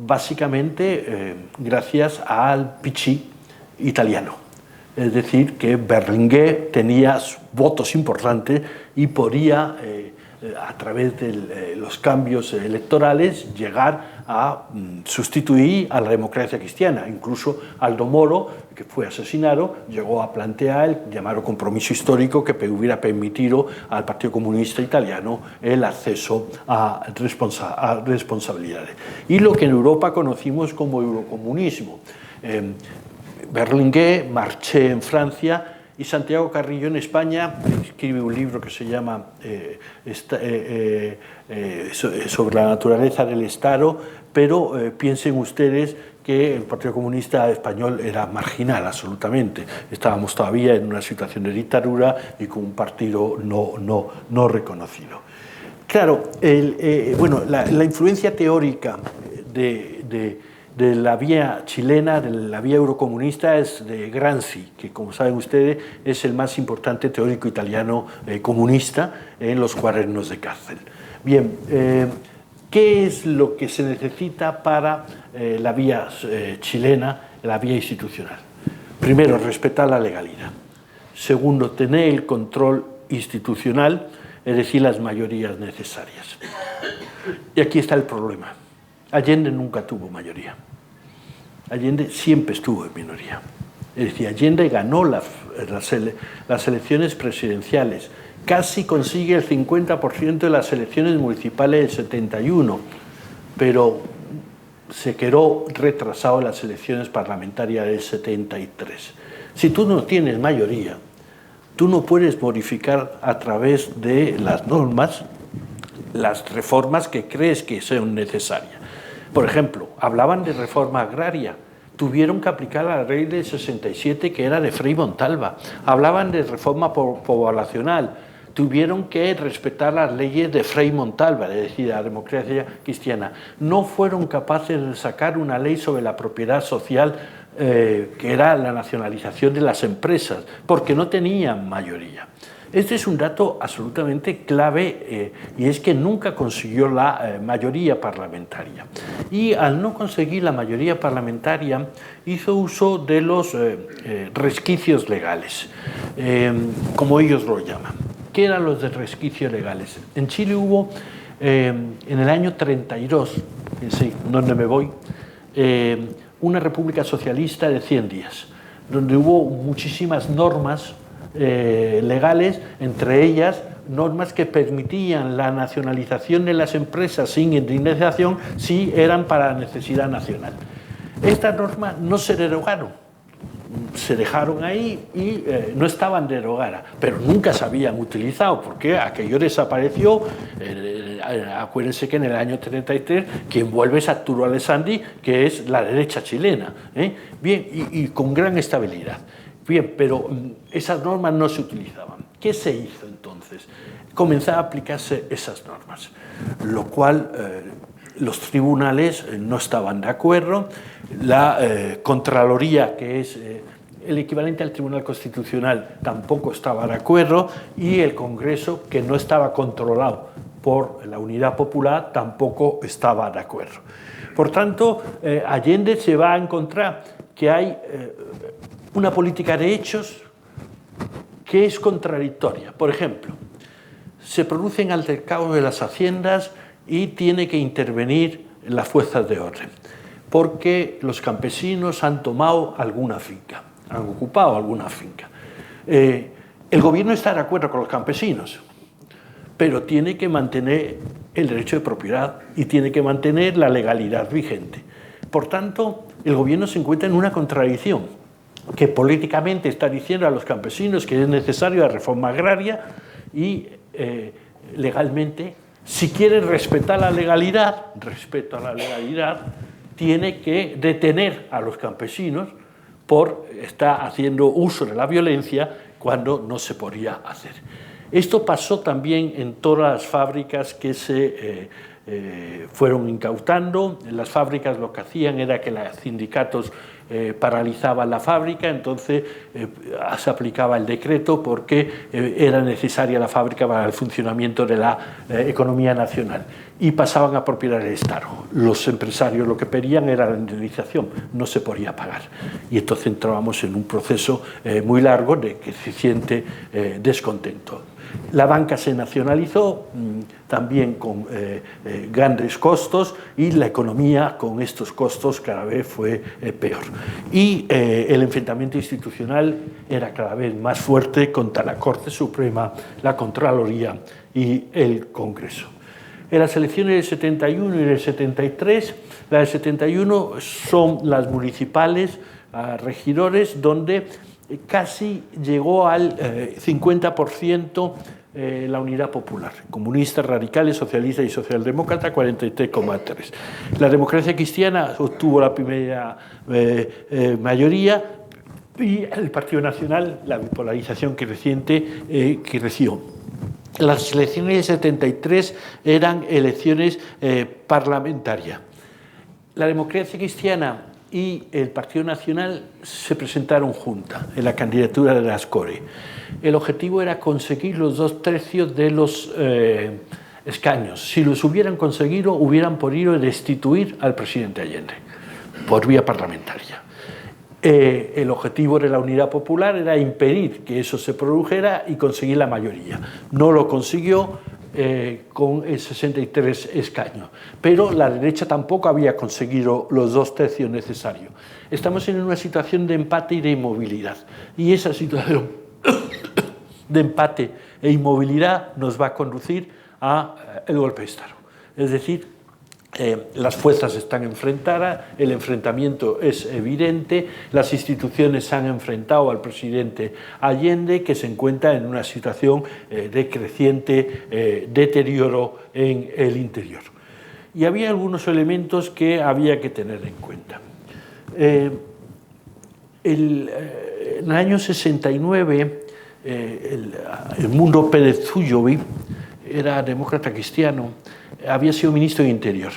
básicamente gracias al PC italiano. Es decir, que Berlinguer tenía votos importantes y podía, a través de los cambios electorales, llegar a sustituir a la democracia cristiana. Incluso Aldo Moro, que fue asesinado, llegó a plantear el llamado compromiso histórico que hubiera permitido al Partido Comunista Italiano el acceso a responsabilidades. Y lo que en Europa conocimos como eurocomunismo. Berlinguer, Marché en Francia y Santiago Carrillo en España escribe un libro que se llama sobre la naturaleza del Estado, pero piensen ustedes que el Partido Comunista Español era marginal absolutamente. Estábamos todavía en una situación de dictadura y con un partido no reconocido. Claro, la influencia teórica de la vía chilena, de la vía eurocomunista, es de Gramsci, que como saben ustedes es el más importante teórico italiano comunista en los cuadernos de cárcel. Bien, ¿qué es lo que se necesita para la vía chilena, la vía institucional? Primero, respetar la legalidad. Segundo, tener el control institucional, es decir, las mayorías necesarias. Y aquí está el problema. Allende nunca tuvo mayoría. Allende siempre estuvo en minoría. Es decir, Allende ganó las elecciones presidenciales, casi consigue el 50% de las elecciones municipales del 71, pero se quedó retrasado en las elecciones parlamentarias del 73. Si tú no tienes mayoría, tú no puedes modificar a través de las normas las reformas que crees que sean necesarias. Por ejemplo, hablaban de reforma agraria, tuvieron que aplicar la ley del 67 que era de Frei Montalva. Hablaban de reforma poblacional, tuvieron que respetar las leyes de Frei Montalva, es decir, la democracia cristiana. No fueron capaces de sacar una ley sobre la propiedad social, que era la nacionalización de las empresas, porque no tenían mayoría. Este es un dato absolutamente clave, y es que nunca consiguió la mayoría parlamentaria. Y al no conseguir la mayoría parlamentaria, hizo uso de los resquicios legales, como ellos lo llaman. ¿Qué eran los de resquicios legales? En Chile hubo, en el año 32, sí, donde me voy, una república socialista de 100 días, donde hubo muchísimas normas legales, entre ellas normas que permitían la nacionalización de las empresas sin indemnización si eran para necesidad nacional. Estas normas no se derogaron, se dejaron ahí y no estaban derogadas, pero nunca se habían utilizado porque aquello desapareció. Acuérdense que en el año 33 quien vuelve es Arturo Alessandri, que es la derecha chilena, bien, y con gran estabilidad. Bien, pero esas normas no se utilizaban. ¿Qué se hizo entonces? Comenzaron a aplicarse esas normas, lo cual los tribunales no estaban de acuerdo, la Contraloría, que es el equivalente al Tribunal Constitucional, tampoco estaba de acuerdo, y el Congreso, que no estaba controlado por la Unidad Popular, tampoco estaba de acuerdo. Por tanto, Allende se va a encontrar que hay una política de hechos que es contradictoria. Por ejemplo, se producen altercados de las haciendas y tiene que intervenir las fuerzas de orden, porque los campesinos han tomado alguna finca, han ocupado alguna finca. El gobierno está de acuerdo con los campesinos, pero tiene que mantener el derecho de propiedad y tiene que mantener la legalidad vigente. Por tanto, el gobierno se encuentra en una contradicción, que políticamente está diciendo a los campesinos que es necesaria la reforma agraria y legalmente, si quiere respetar la legalidad, respeto a la legalidad, tiene que detener a los campesinos por estar haciendo uso de la violencia cuando no se podía hacer. Esto pasó también en todas las fábricas que se fueron incautando. En las fábricas lo que hacían era que los sindicatos paralizaban la fábrica, entonces se aplicaba el decreto porque era necesaria la fábrica para el funcionamiento de la economía nacional, y pasaban a propiedad del Estado. Los empresarios lo que pedían era la indemnización, no se podía pagar, y entonces entrábamos en un proceso muy largo de creciente descontento. La banca se nacionalizó, también con grandes costos, y la economía con estos costos cada vez fue peor. Y el enfrentamiento institucional era cada vez más fuerte contra la Corte Suprema, la Contraloría y el Congreso. En las elecciones del 71 y del 73, las del 71 son las municipales a regidores, donde casi llegó al 50% la Unidad Popular, comunistas, radicales, socialistas y socialdemócratas, 43,3%. La democracia cristiana obtuvo la primera mayoría, y el Partido Nacional, la bipolarización creciente, creció. Las elecciones del 73 eran elecciones parlamentarias. La democracia cristiana y el Partido Nacional se presentaron juntas en la candidatura de las Core. El objetivo era conseguir los 2/3 de los escaños. Si los hubieran conseguido, hubieran podido destituir al presidente Allende por vía parlamentaria. El objetivo de la Unidad Popular era impedir que eso se produjera y conseguir la mayoría. No lo consiguió, con el 63 escaños, pero la derecha tampoco había conseguido los 2/3 necesarios. Estamos en una situación de empate y de inmovilidad, y esa situación de empate e inmovilidad nos va a conducir al golpe de Estado. Es decir, las fuerzas están enfrentadas, el enfrentamiento es evidente, las instituciones se han enfrentado al presidente Allende, que se encuentra en una situación de creciente deterioro en el interior. Y había algunos elementos que había que tener en cuenta. En el año 69 Edmundo Pérez Zuyovi era demócrata cristiano, había sido ministro de Interior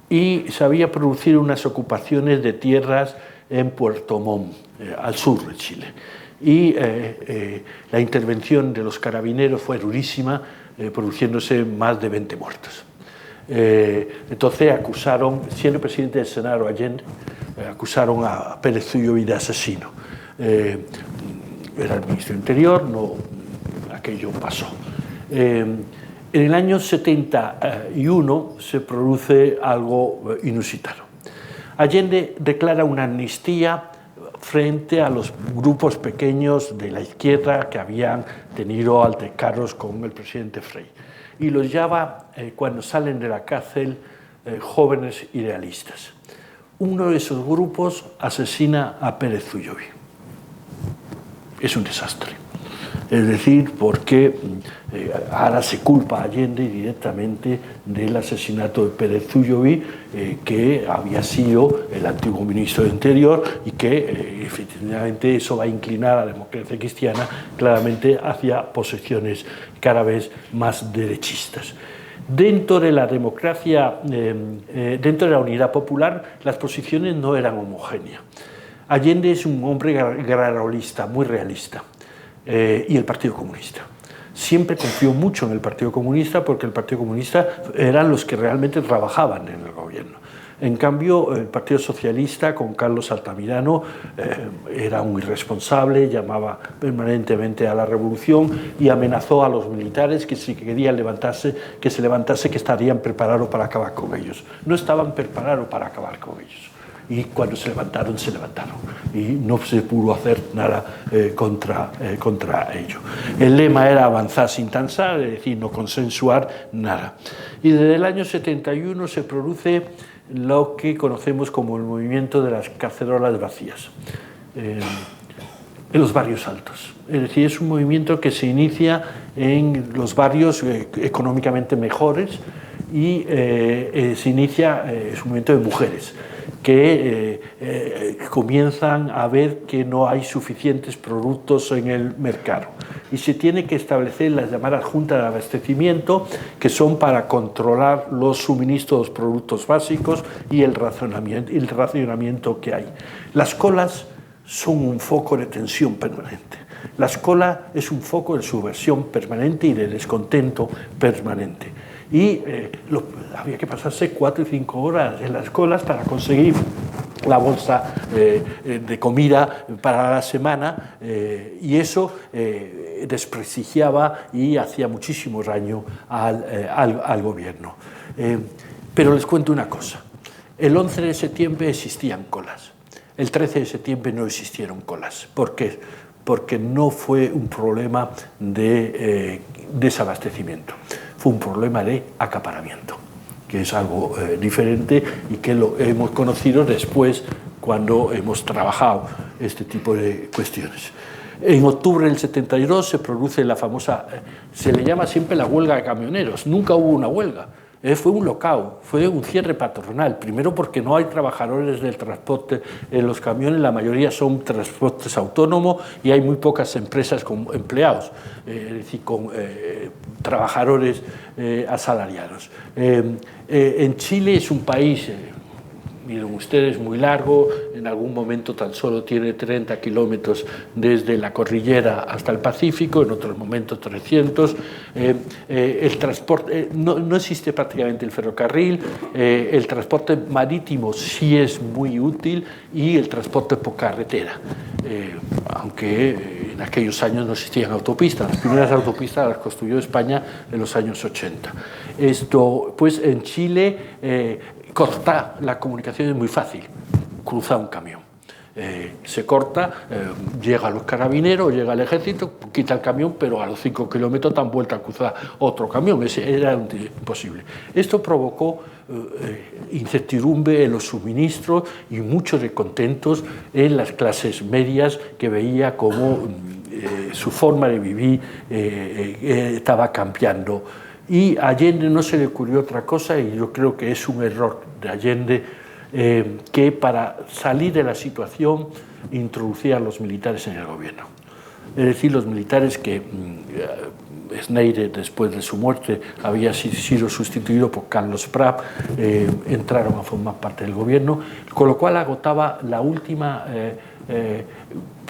y sabía producir unas ocupaciones de tierras en Puerto Montt, al sur de Chile. Y la intervención de los carabineros fue durísima, produciéndose más de 20 muertos. Entonces acusaron, siendo presidente del Senado Allende, acusaron a Pérez Zuyovi de asesino. Era el ministro de Interior, no, aquello pasó. En el año 71 se produce algo inusitado. Allende declara una amnistía frente a los grupos pequeños de la izquierda que habían tenido altercados con el presidente Frei. Y los llama, cuando salen de la cárcel, jóvenes idealistas. Uno de esos grupos asesina a Pérez Zuyovi. Es un desastre. Es decir, porque ahora se culpa a Allende directamente del asesinato de Pérez Zuyovi, que había sido el antiguo ministro de Interior y que efectivamente eso va a inclinar a la democracia cristiana claramente hacia posiciones cada vez más derechistas. Dentro de la democracia, dentro de la Unidad Popular, las posiciones no eran homogéneas. Allende es un hombre garralista, muy realista, y el Partido Comunista. Siempre confió mucho en el Partido Comunista porque el Partido Comunista eran los que realmente trabajaban en el gobierno. En cambio, el Partido Socialista, con Carlos Altamirano, era un irresponsable, llamaba permanentemente a la revolución y amenazó a los militares que si querían levantarse, que se levantase, que estarían preparados para acabar con ellos. No estaban preparados para acabar con ellos. Y cuando se levantaron y no se pudo hacer nada contra ello. El lema era avanzar sin transar, es decir, no consensuar nada. Y desde el año 71 se produce lo que conocemos como el movimiento de las cacerolas vacías, en los barrios altos. Es decir, es un movimiento que se inicia en los barrios económicamente mejores y es un movimiento de mujeres que comienzan a ver que no hay suficientes productos en el mercado y se tiene que establecer las llamadas juntas de abastecimiento, que son para controlar los suministros de los productos básicos y el racionamiento que hay. Las colas son un foco de tensión permanente. La cola es un foco de subversión permanente y de descontento permanente. Y había que pasarse 4 y 5 horas en las colas para conseguir la bolsa de comida para la semana, y eso desprestigiaba y hacía muchísimo daño al gobierno. Pero les cuento una cosa, el 11 de septiembre existían colas, el 13 de septiembre no existieron colas. ¿Por qué? Porque no fue un problema de desabastecimiento, fue un problema de acaparamiento, que es algo diferente y que lo hemos conocido después cuando hemos trabajado este tipo de cuestiones. En octubre del 72 se produce la famosa, se le llama siempre la huelga de camioneros, nunca hubo una huelga. Fue un lockout, fue un cierre patronal, primero porque no hay trabajadores del transporte en los camiones, la mayoría son transportes autónomos y hay muy pocas empresas con empleados, es decir, con trabajadores asalariados. En Chile es un país, miren ustedes, muy largo, en algún momento tan solo tiene 30 kilómetros desde la cordillera hasta el Pacífico, en otros momentos 300. El transporte, no existe prácticamente el ferrocarril, el transporte marítimo sí es muy útil y el transporte por carretera, aunque en aquellos años no existían autopistas. Las primeras autopistas las construyó España en los años 80. Pues en Chile, cortar la comunicación es muy fácil, cruzar un camión. Se corta, llega a los carabineros, llega al ejército, quita el camión, pero a los 5 kilómetros dan vuelta a cruzar otro camión. Era imposible. Esto provocó incertidumbre en los suministros y muchos descontentos en las clases medias, que veía como su forma de vivir estaba cambiando. Y a Allende no se le ocurrió otra cosa, y yo creo que es un error de Allende, que para salir de la situación introducía a los militares en el gobierno. es decir, los militares que Sneire, después de su muerte, había sido sustituido por Carlos Prat, entraron a formar parte del gobierno, con lo cual agotaba la última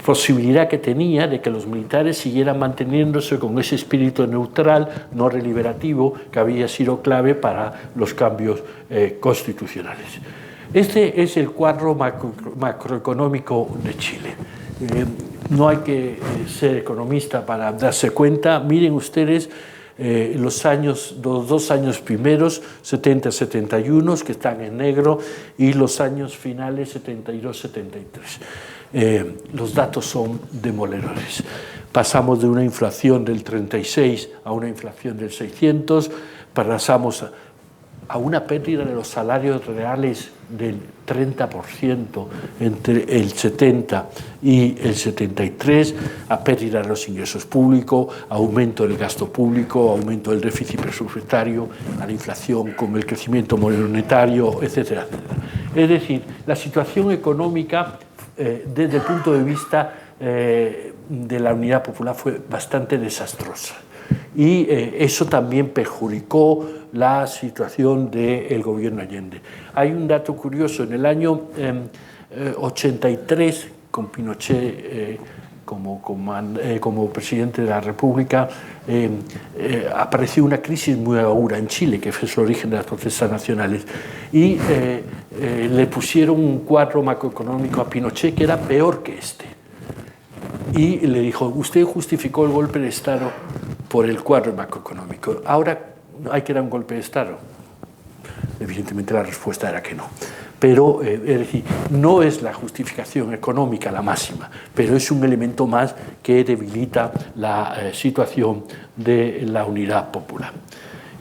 posibilidad que tenía de que los militares siguieran manteniéndose con ese espíritu neutral, no deliberativo, que había sido clave para los cambios constitucionales. Este es el cuadro macroeconómico de Chile. No hay que ser economista para darse cuenta. Miren ustedes los 2 años primeros, 70-71, que están en negro, y los años finales, 72-73. Los datos son demoledores. Pasamos de una inflación del 36 a una inflación del 600, pasamos a una pérdida de los salarios reales del 30% entre el 70 y el 73, a pérdida de los ingresos públicos, aumento del gasto público, aumento del déficit presupuestario, a la inflación con el crecimiento monetario, etcétera, etcétera. Es decir, la situación económica desde el punto de vista de la Unidad Popular fue bastante desastrosa. Y eso también perjudicó la situación del gobierno Allende. Hay un dato curioso: en el año 83, con Pinochet como presidente de la República, apareció una crisis muy aguda en Chile, que fue el origen de las protestas nacionales, y le pusieron un cuadro macroeconómico a Pinochet que era peor que este. Y le dijo: usted justificó el golpe de Estado por el cuadro macroeconómico, ahora hay que dar un golpe de Estado. Evidentemente la respuesta era que no. Pero, es decir, no es la justificación económica la máxima, pero es un elemento más que debilita la situación de la Unidad Popular.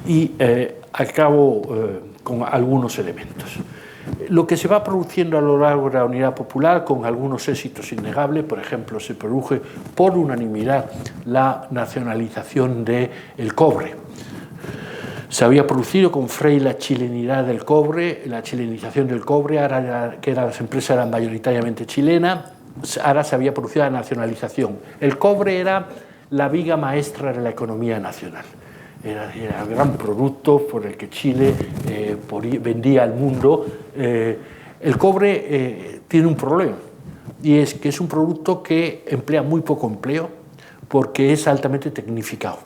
Y acabo con algunos elementos. Lo que se va produciendo a lo largo de la Unidad Popular, con algunos éxitos innegables, por ejemplo, se produjo por unanimidad la nacionalización del cobre. Se había producido con Frei la chilenidad del cobre, la chilenización del cobre, ahora que las empresas eran mayoritariamente chilenas, ahora se había producido la nacionalización. El cobre era la viga maestra de la economía nacional. Era el gran producto por el que Chile vendía al mundo. El cobre tiene un problema, y es que es un producto que emplea muy poco empleo porque es altamente tecnificado,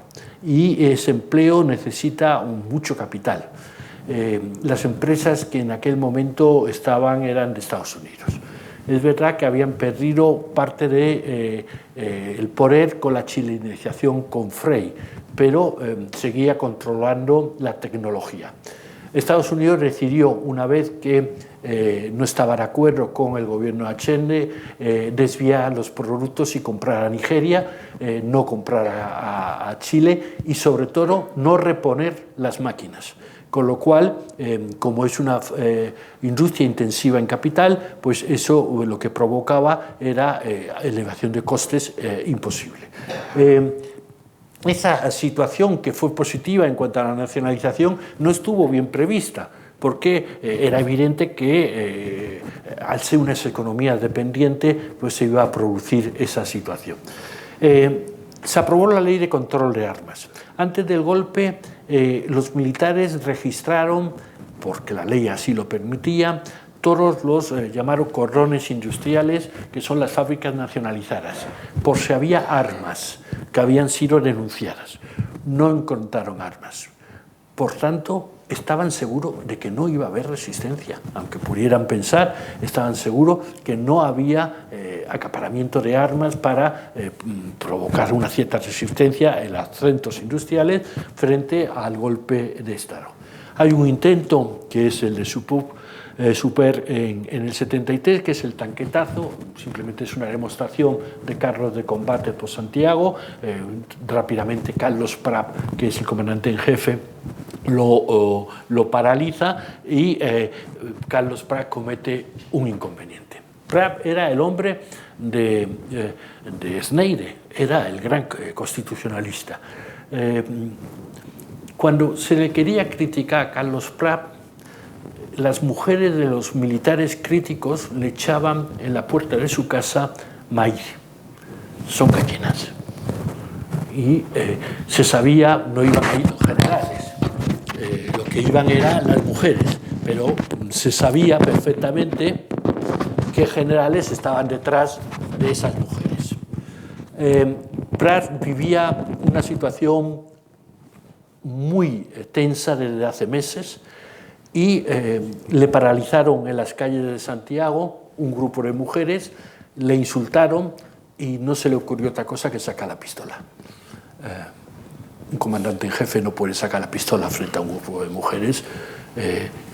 y ese empleo necesita mucho capital. Las empresas que en aquel momento eran de Estados Unidos. Es verdad que habían perdido parte del poder con la chilenización con Frei, pero seguía controlando la tecnología. Estados Unidos decidió, una vez que no estaba de acuerdo con el gobierno de Allende, desviar los productos y comprar a Nigeria, no comprar a Chile, y sobre todo no reponer las máquinas. Con lo cual, como es una industria intensiva en capital, pues eso lo que provocaba era elevación de costes imposible. Esa situación, que fue positiva en cuanto a la nacionalización, no estuvo bien prevista, porque era evidente que al ser unas economías dependientes, pues se iba a producir esa situación. Se aprobó la ley de control de armas. Antes del golpe, los militares registraron, porque la ley así lo permitía, todos los llamados cordones industriales, que son las fábricas nacionalizadas, por si había armas que habían sido denunciadas. No encontraron armas. Por tanto, estaban seguros de que no iba a haber resistencia. Aunque pudieran pensar, estaban seguros que no había acaparamiento de armas para provocar una cierta resistencia en los centros industriales frente al golpe de Estado. Hay un intento, que es el de Super en el 73, que es el tanquetazo. Simplemente es una demostración de carros de combate por Santiago. Rápidamente Carlos Prat, que es el comandante en jefe, lo paraliza, y Carlos Prat comete un inconveniente. Prat era el hombre de Sneire, era el gran constitucionalista. Cuando se le quería criticar a Carlos Prat, las mujeres de los militares críticos le echaban en la puerta de su casa maíz. son gallinas. Y se sabía, no iban a ir los generales, lo que iban eran las mujeres, pero se sabía perfectamente qué generales estaban detrás de esas mujeres. Prat vivía una situación muy tensa desde hace meses y le paralizaron en las calles de Santiago un grupo de mujeres, le insultaron y no se le ocurrió otra cosa que sacar la pistola. Un comandante en jefe no puede sacar la pistola frente a un grupo de mujeres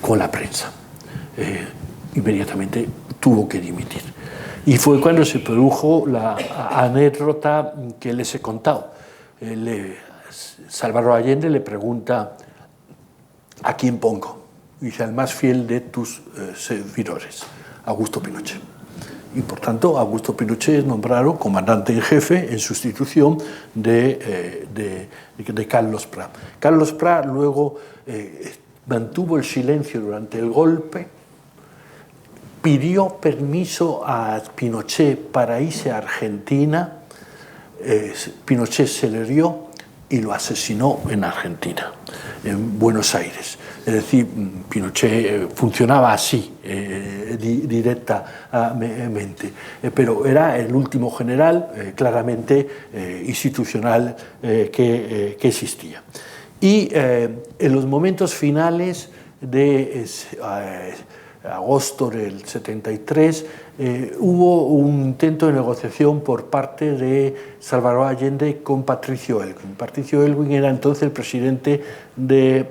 con la prensa. Inmediatamente tuvo que dimitir. Y fue cuando se produjo la anécdota que les he contado. Salvador Allende le pregunta: ¿a quién pongo? Y dice: al más fiel de tus servidores, Augusto Pinochet. Y por tanto, Augusto Pinochet es nombrado comandante en jefe en sustitución de Carlos Prat. Carlos Prat luego mantuvo el silencio durante el golpe, pidió permiso a Pinochet para irse a Argentina, Pinochet se le dio y lo asesinó en Argentina, en Buenos Aires. Es decir, Pinochet funcionaba así, directamente, pero era el último general claramente institucional que existía. Y en los momentos finales de agosto del 73 hubo un intento de negociación por parte de Salvador Allende con Patricio Elwin. Patricio Elwin era entonces el presidente de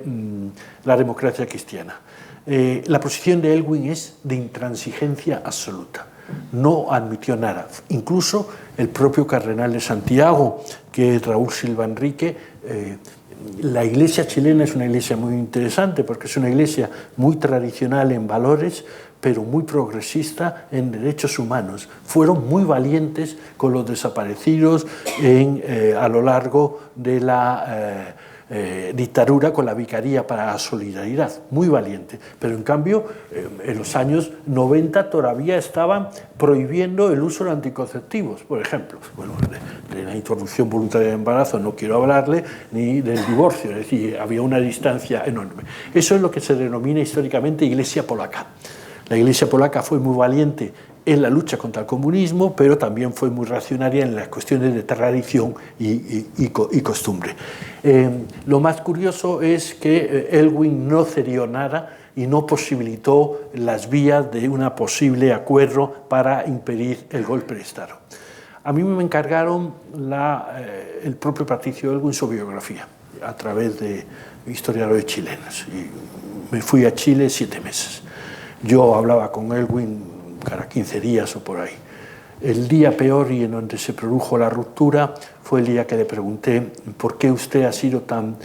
la Democracia Cristiana. La posición de Elwin es de intransigencia absoluta. No admitió nada. Incluso el propio cardenal de Santiago, que es Raúl Silva Enrique, la iglesia chilena es una iglesia muy interesante porque es una iglesia muy tradicional en valores, pero muy progresista en derechos humanos. Fueron muy valientes con los desaparecidos a lo largo de la dictadura, con la Vicaría para la Solidaridad, muy valiente. Pero en cambio, en los años 90 todavía estaban prohibiendo el uso de anticonceptivos, por ejemplo. Bueno, de la interrupción voluntaria del embarazo no quiero hablarle, ni del divorcio, es decir, había una distancia enorme. Eso es lo que se denomina históricamente Iglesia polaca. La Iglesia polaca fue muy valiente en la lucha contra el comunismo, pero también fue muy reaccionaria en las cuestiones de tradición y costumbre. Lo más curioso es que Elwin no cedió nada y no posibilitó las vías de un posible acuerdo para impedir el golpe de Estado. A mí me encargaron el propio Patricio Elwin su biografía a través de historiadores chilenos. Y me fui a Chile 7 meses. Yo hablaba con Elwin cada 15 días o por ahí. El día peor y en donde se produjo la ruptura fue el día que le pregunté por qué usted ha sido tan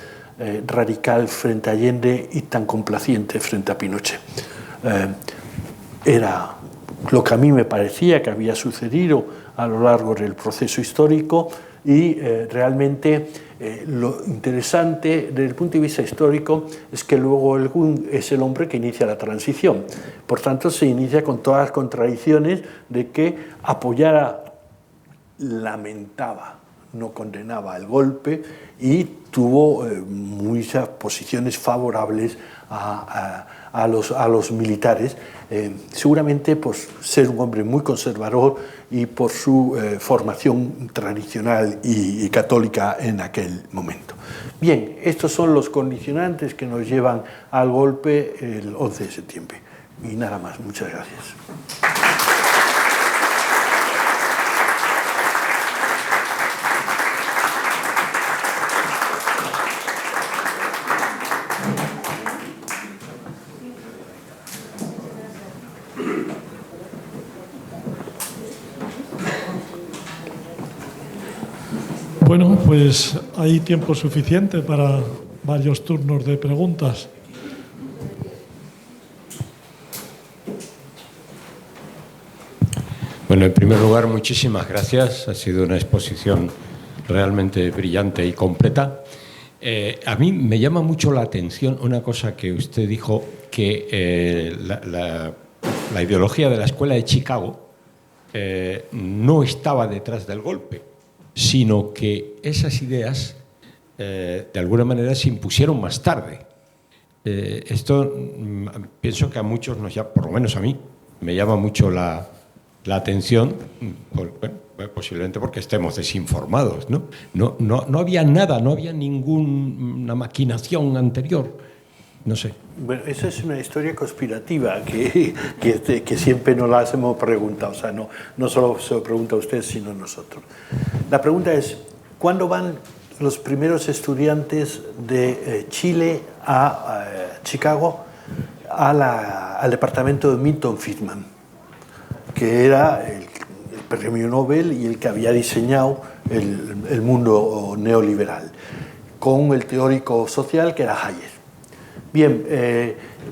radical frente a Allende y tan complaciente frente a Pinochet. Era lo que a mí me parecía que había sucedido a lo largo del proceso histórico y realmente lo interesante desde el punto de vista histórico es que luego Elwin es el hombre que inicia la transición. Por tanto, se inicia con todas las contradicciones de que lamentaba, no condenaba el golpe y tuvo muchas posiciones favorables a los militares, seguramente por ser un hombre muy conservador y por su formación tradicional y católica en aquel momento. Bien, estos son los condicionantes que nos llevan al golpe el 11 de septiembre. Y nada más, muchas gracias.
Bueno, pues hay tiempo suficiente para varios turnos de preguntas.
Bueno, en primer lugar, muchísimas gracias. Ha sido una exposición realmente brillante y completa. A mí me llama mucho la atención una cosa que usted dijo, que la ideología de la Escuela de Chicago no estaba detrás del golpe. sino que esas ideas de alguna manera se impusieron más tarde. Esto pienso que a muchos, por lo menos a mí, me llama mucho la atención, posiblemente porque estemos desinformados, ¿no? No había nada, no había ninguna maquinación anterior, no sé.
Bueno, esa es una historia conspirativa que siempre nos la hemos preguntado, o sea, no solo se lo pregunta usted, sino nosotros. La pregunta es, ¿cuándo van los primeros estudiantes de Chile a Chicago al departamento de Milton Friedman, que era el premio Nobel y el que había diseñado el mundo neoliberal, con el teórico social que era Hayek? Bien,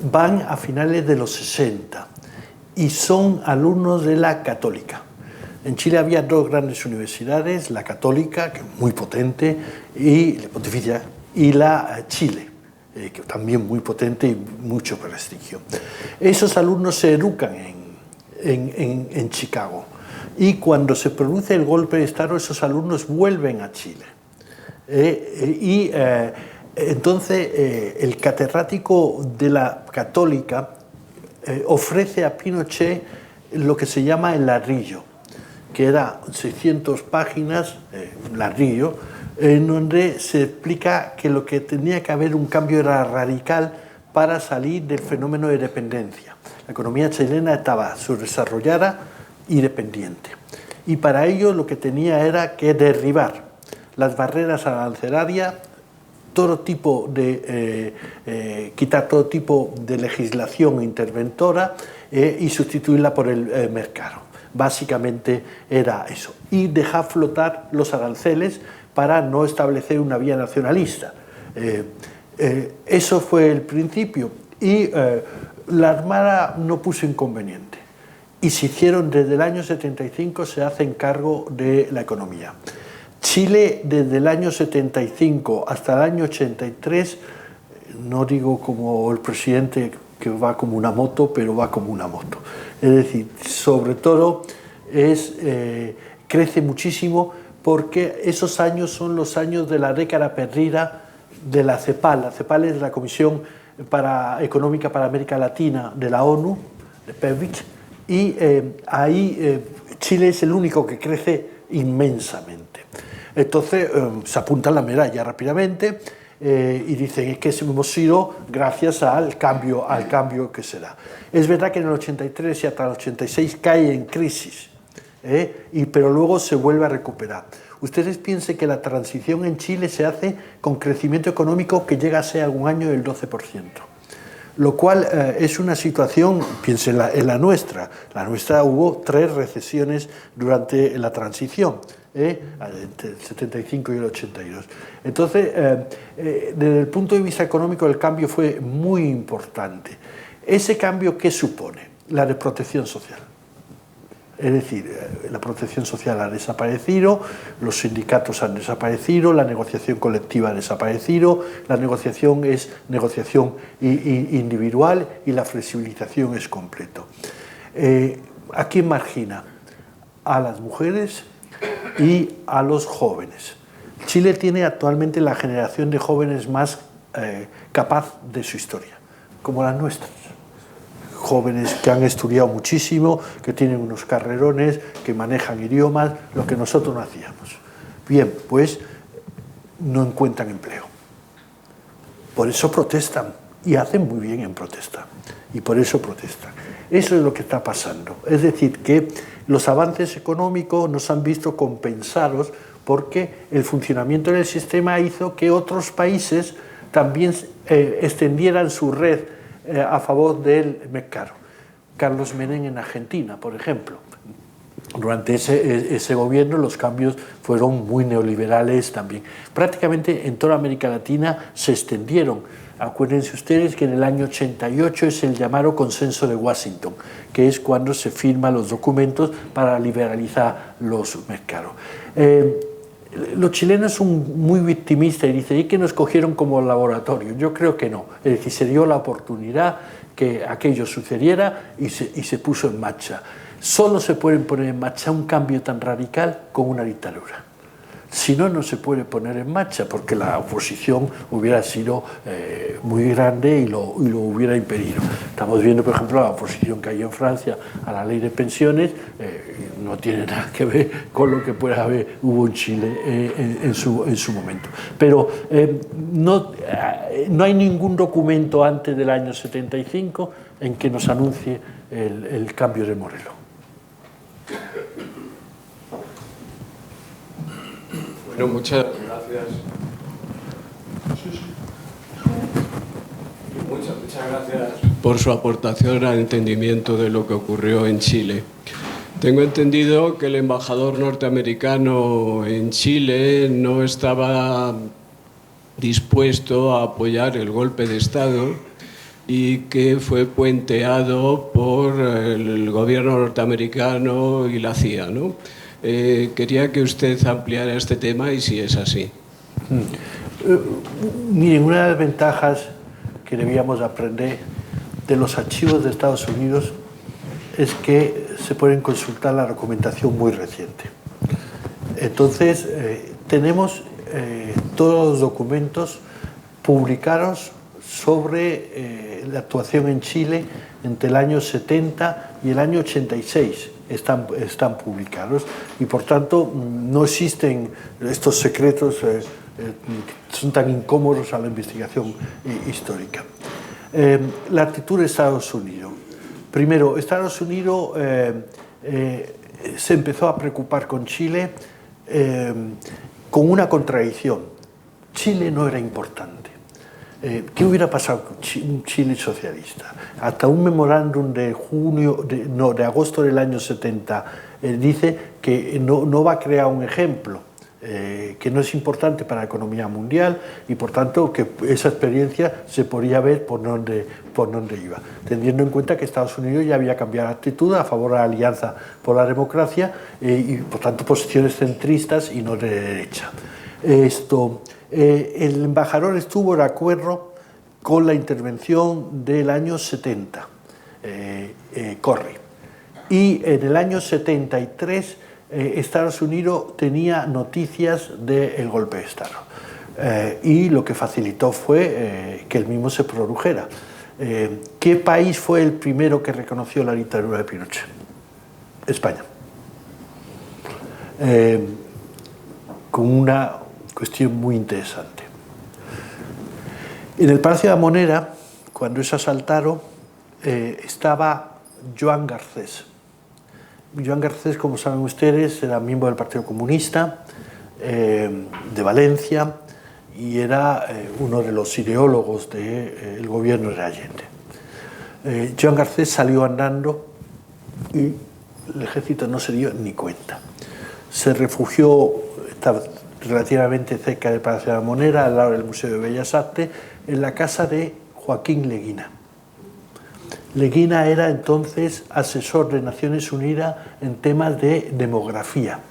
van a finales de los 60 y son alumnos de la Católica. En Chile había dos grandes universidades, la Católica, que es muy potente, y la Pontificia, y la Chile, que también muy potente y mucho prestigio. Esos alumnos se educan en Chicago, y cuando se produce el golpe de Estado, esos alumnos vuelven a Chile. Entonces, el catedrático de la Católica ofrece a Pinochet lo que se llama el ladrillo, que era 600 páginas, ladrillo, en donde se explica que lo que tenía que haber un cambio era radical para salir del fenómeno de dependencia. La economía chilena estaba subdesarrollada y dependiente. Y para ello lo que tenía era que derribar las barreras arancelarias, quitar todo tipo de legislación interventora y sustituirla por el mercado. Básicamente era eso. Y dejar flotar los aranceles para no establecer una vía nacionalista. Eso fue el principio. Y la Armada no puso inconveniente. Y se hicieron desde el año 75, se hacen cargo de la economía. Chile, desde el año 75 hasta el año 83, no digo como el presidente que va como una moto, pero va como una moto. Es decir, sobre todo crece muchísimo porque esos años son los años de la década perdida de la CEPAL. La CEPAL es la Comisión Económica para América Latina de la ONU, de PEVIC, y ahí Chile es el único que crece inmensamente. Entonces se apuntan la medalla rápidamente y dicen es que hemos sido gracias al cambio que se da. Es verdad que en el 83 y hasta el 86 cae en crisis, pero luego se vuelve a recuperar. Ustedes piensen que la transición en Chile se hace con crecimiento económico que llega a ser algún año del 12%. Lo cual es una situación, piensen en la nuestra. La nuestra hubo 3 recesiones durante la transición, entre el 75 y el 82. Entonces, desde el punto de vista económico, el cambio fue muy importante. ¿Ese cambio qué supone? La de protección social. Es decir, la protección social ha desaparecido, los sindicatos han desaparecido, la negociación colectiva ha desaparecido, la negociación es negociación individual y la flexibilización es completo. ¿A quién margina? A las mujeres y a los jóvenes. Chile tiene actualmente la generación de jóvenes más capaz de su historia, como las nuestras. Jóvenes que han estudiado muchísimo, que tienen unos carrerones, que manejan idiomas, lo que nosotros no hacíamos. Bien, pues no encuentran empleo. Por eso protestan, y hacen muy bien en protestar, y por eso protestan. Eso es lo que está pasando. Es decir, que los avances económicos nos han visto compensados porque el funcionamiento del sistema hizo que otros países también extendieran su red a favor del mercado. Carlos Menem en Argentina, por ejemplo. Durante ese gobierno los cambios fueron muy neoliberales también. Prácticamente en toda América Latina se extendieron. Acuérdense ustedes que en el año 88 es el llamado Consenso de Washington, que es cuando se firman los documentos para liberalizar los mercados. Los chilenos son muy victimistas y dicen que nos cogieron como laboratorio. Yo creo que no. Es decir, se dio la oportunidad que aquello sucediera y se puso en marcha. Solo se puede poner en marcha un cambio tan radical con una dictadura.
Si no, no se puede poner en marcha porque la oposición hubiera sido muy grande y lo hubiera impedido. Estamos viendo, por ejemplo, la oposición que hay en Francia a la ley de pensiones, no tiene nada que ver con lo que hubo en Chile en su momento. Pero no hay ningún documento antes del año 75 en que nos anuncie el cambio de modelo.
Bueno, muchas gracias. Muchas gracias por su aportación al entendimiento de lo que ocurrió en Chile. Tengo entendido que el embajador norteamericano en Chile no estaba dispuesto a apoyar el golpe de Estado y que fue puenteado por el gobierno norteamericano y la CIA, ¿no? Quería que usted ampliara este tema y si es así.
Miren, una de las ventajas que debíamos aprender de los archivos de Estados Unidos es que se pueden consultar la documentación muy reciente. Entonces, tenemos todos los documentos publicados sobre la actuación en Chile entre el año 70 y el año 86. Están publicados y por tanto no existen estos secretos que son tan incómodos a la investigación histórica. La actitud de Estados Unidos. Primero, Estados Unidos se empezó a preocupar con Chile con una contradicción. Chile no era importante. ¿Qué hubiera pasado con un Chile socialista? Hasta un memorándum de agosto del año 70 dice que no va a crear un ejemplo, que no es importante para la economía mundial y por tanto que esa experiencia se podía ver por dónde iba, teniendo en cuenta que Estados Unidos ya había cambiado de actitud a favor de la Alianza por la Democracia y por tanto posiciones centristas y no de derecha. El embajador estuvo de acuerdo con la intervención del año 70, Corry, y en el año 73 Estados Unidos tenía noticias del golpe de Estado y lo que facilitó fue que el mismo se produjera. ¿Qué país fue el primero que reconoció la dictadura de Pinochet? España. Con una cuestión muy interesante. En el Palacio de la Moneda, cuando es asaltado, estaba Joan Garcés. Joan Garcés, como saben ustedes, era miembro del Partido Comunista de Valencia y era uno de los ideólogos del gobierno de Allende. Joan Garcés salió andando y el ejército no se dio ni cuenta. Se refugió, estaba relativamente cerca del Palacio de la Moneda, al lado del Museo de Bellas Artes, en la casa de Joaquín Leguina. Leguina era entonces asesor de Naciones Unidas en temas de demografía.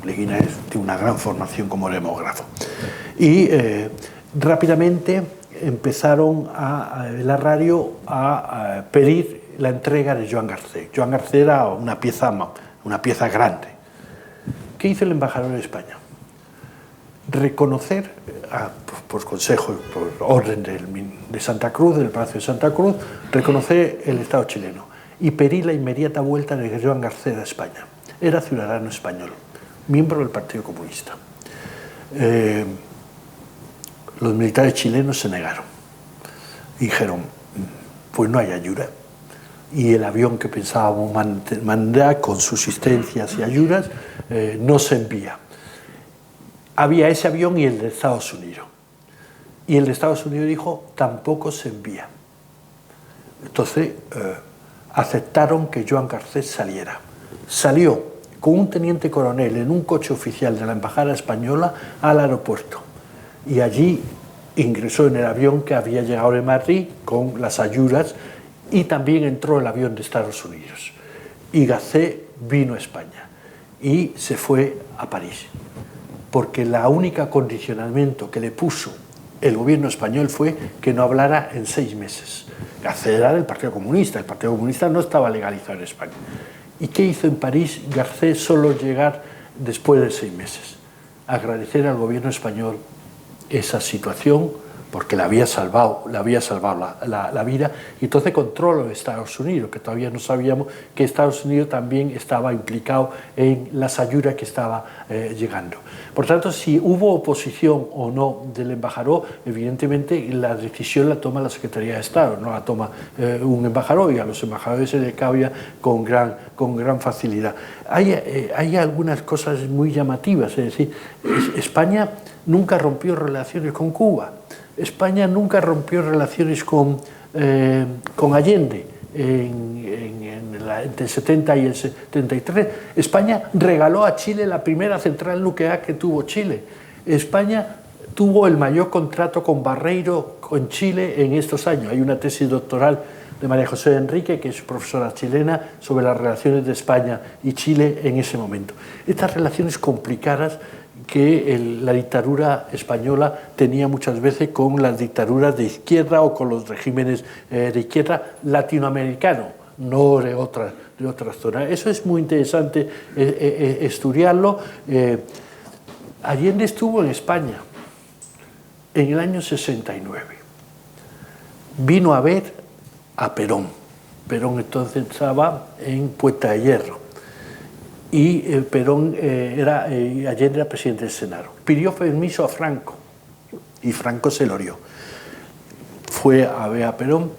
Leguina tiene una gran formación como demógrafo. Y rápidamente empezaron en la radio a pedir la entrega de Joan Garcés. Joan Garcés era una pieza grande. ¿Qué hizo el embajador de España? Reconocer, por consejo, por orden de Santa Cruz, del Palacio de Santa Cruz, reconocer el Estado chileno y pedir la inmediata vuelta de Joan Garcés a España. Era ciudadano español, miembro del Partido Comunista. Los militares chilenos se negaron y dijeron, pues no hay ayuda. Y el avión que pensábamos mandar con subsistencias y ayudas no se envía. Había ese avión y el de Estados Unidos. Y el de Estados Unidos dijo, tampoco se envía. Entonces aceptaron que Joan Garcés saliera. Salió con un teniente coronel en un coche oficial de la Embajada Española al aeropuerto. Y allí ingresó en el avión que había llegado de Madrid con las ayudas y también entró el avión de Estados Unidos. Y Garcés vino a España y se fue a París. Porque el único condicionamiento que le puso el gobierno español fue que no hablara en 6 meses. Garcés era del Partido Comunista, el Partido Comunista no estaba legalizado en España. ¿Y qué hizo en París Garcés? Solo llegar después de 6 meses. Agradecer al gobierno español esa situación, porque le había salvado la vida, y entonces controló Estados Unidos, que todavía no sabíamos que Estados Unidos también estaba implicado en las ayudas que estaba llegando. Por tanto, si hubo oposición o no del embajador, evidentemente la decisión la toma la Secretaría de Estado, no la toma un embajador, y a los embajadores se les cabía con gran facilidad. Hay algunas cosas muy llamativas, es decir, España nunca rompió relaciones con Cuba. España nunca rompió relaciones con Allende entre el 70 y el 73. España regaló a Chile la primera central nuclear que tuvo Chile. España tuvo el mayor contrato con Barreiro con Chile en estos años. Hay una tesis doctoral de María José Enrique, que es profesora chilena, sobre las relaciones de España y Chile en ese momento. Estas relaciones complicadas que la dictadura española tenía muchas veces con las dictaduras de izquierda o con los regímenes de izquierda latinoamericanos, no de otras zonas. Eso es muy interesante estudiarlo. Allende estuvo en España en el año 69. Vino a ver a Perón. Perón entonces estaba en Puerta de Hierro. Y Perón Allende era presidente del Senado. Pidió permiso a Franco y Franco se lo dio. Fue a ver a Perón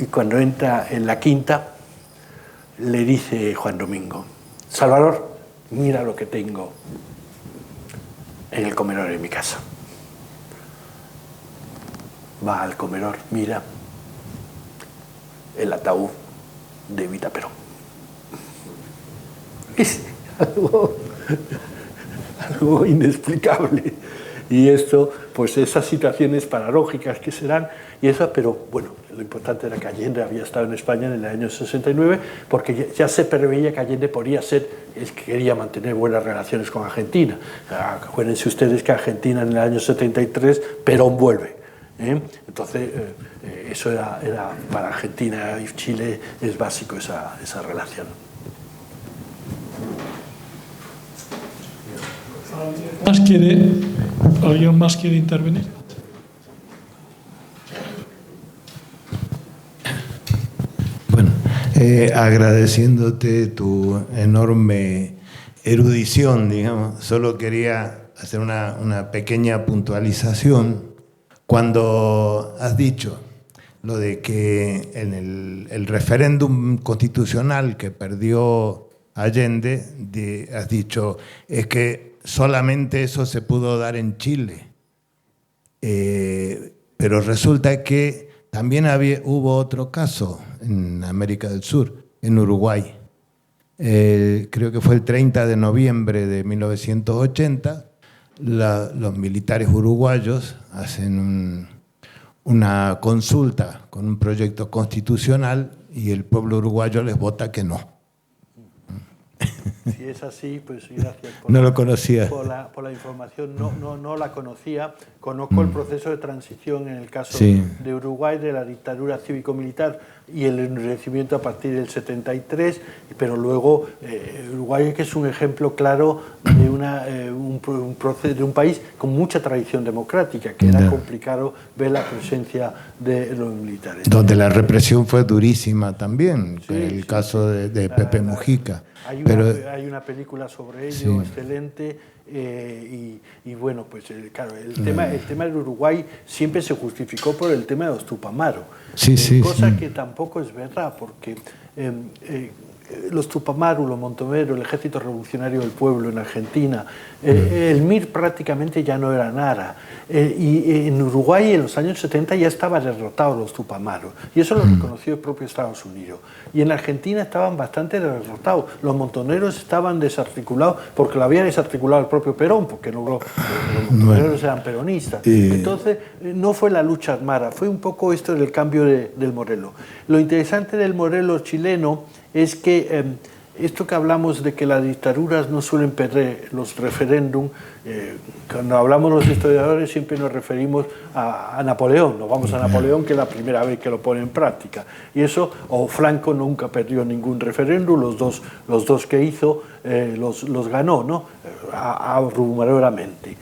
y cuando entra en la quinta le dice Juan Domingo: Salvador, mira lo que tengo en el comedor de mi casa. Va al comedor, mira el ataúd de Evita Perón. Es algo inexplicable. Y esto, pues esas situaciones paradójicas que serán, y eso, pero bueno, lo importante era que Allende había estado en España en el año 69, porque ya se preveía que Allende podría ser, él quería mantener buenas relaciones con Argentina. Acuérdense ustedes que Argentina en el año 73, Perón vuelve. Entonces, eso era para Argentina y Chile es básico esa relación.
¿Alguien más quiere intervenir?
Bueno, agradeciéndote tu enorme erudición, digamos, solo quería hacer una pequeña puntualización. Cuando has dicho lo de que en el referéndum constitucional que perdió Allende, has dicho, es que solamente eso se pudo dar en Chile. Pero resulta que también hubo otro caso en América del Sur, en Uruguay. Creo que fue el 30 de noviembre de 1980, los militares uruguayos hacen una consulta con un proyecto constitucional y el pueblo uruguayo les vota que no.
Si es así, pues gracias
no lo conocía.
por la información. No la conocía. Conozco el proceso de transición en el caso de Uruguay, de la dictadura cívico-militar y el endurecimiento a partir del 73, pero luego Uruguay, que es un ejemplo claro de un país con mucha tradición democrática, que era complicado ver la presencia de los militares.
Donde la represión fue durísima también, el caso de Pepe Mujica.
Hay una película sobre ello excelente. Y bueno, pues claro, el tema del Uruguay siempre se justificó por el tema de los Tupamaros, cosa que tampoco es verdad, porque los Tupamaros, los Montoneros, el Ejército Revolucionario del Pueblo en Argentina, el MIR prácticamente ya no era nada. Y en Uruguay en los años 70 ya estaban derrotados los Tupamaros, y eso lo reconoció el propio Estados Unidos. Y en Argentina estaban bastante derrotados. Los montoneros estaban desarticulados porque lo había desarticulado el propio Perón, porque los montoneros eran peronistas. Entonces no fue la lucha armada, fue un poco esto del cambio del modelo. Lo interesante del modelo chileno es que esto que hablamos de que las dictaduras no suelen perder los referéndums, Cuando hablamos los historiadores siempre nos referimos a Napoleón, nos vamos a Napoleón, que es la primera vez que lo pone en práctica. Y eso, o Franco nunca perdió ningún referéndum, los dos que hizo los ganó, ¿no? Abrumadoramente.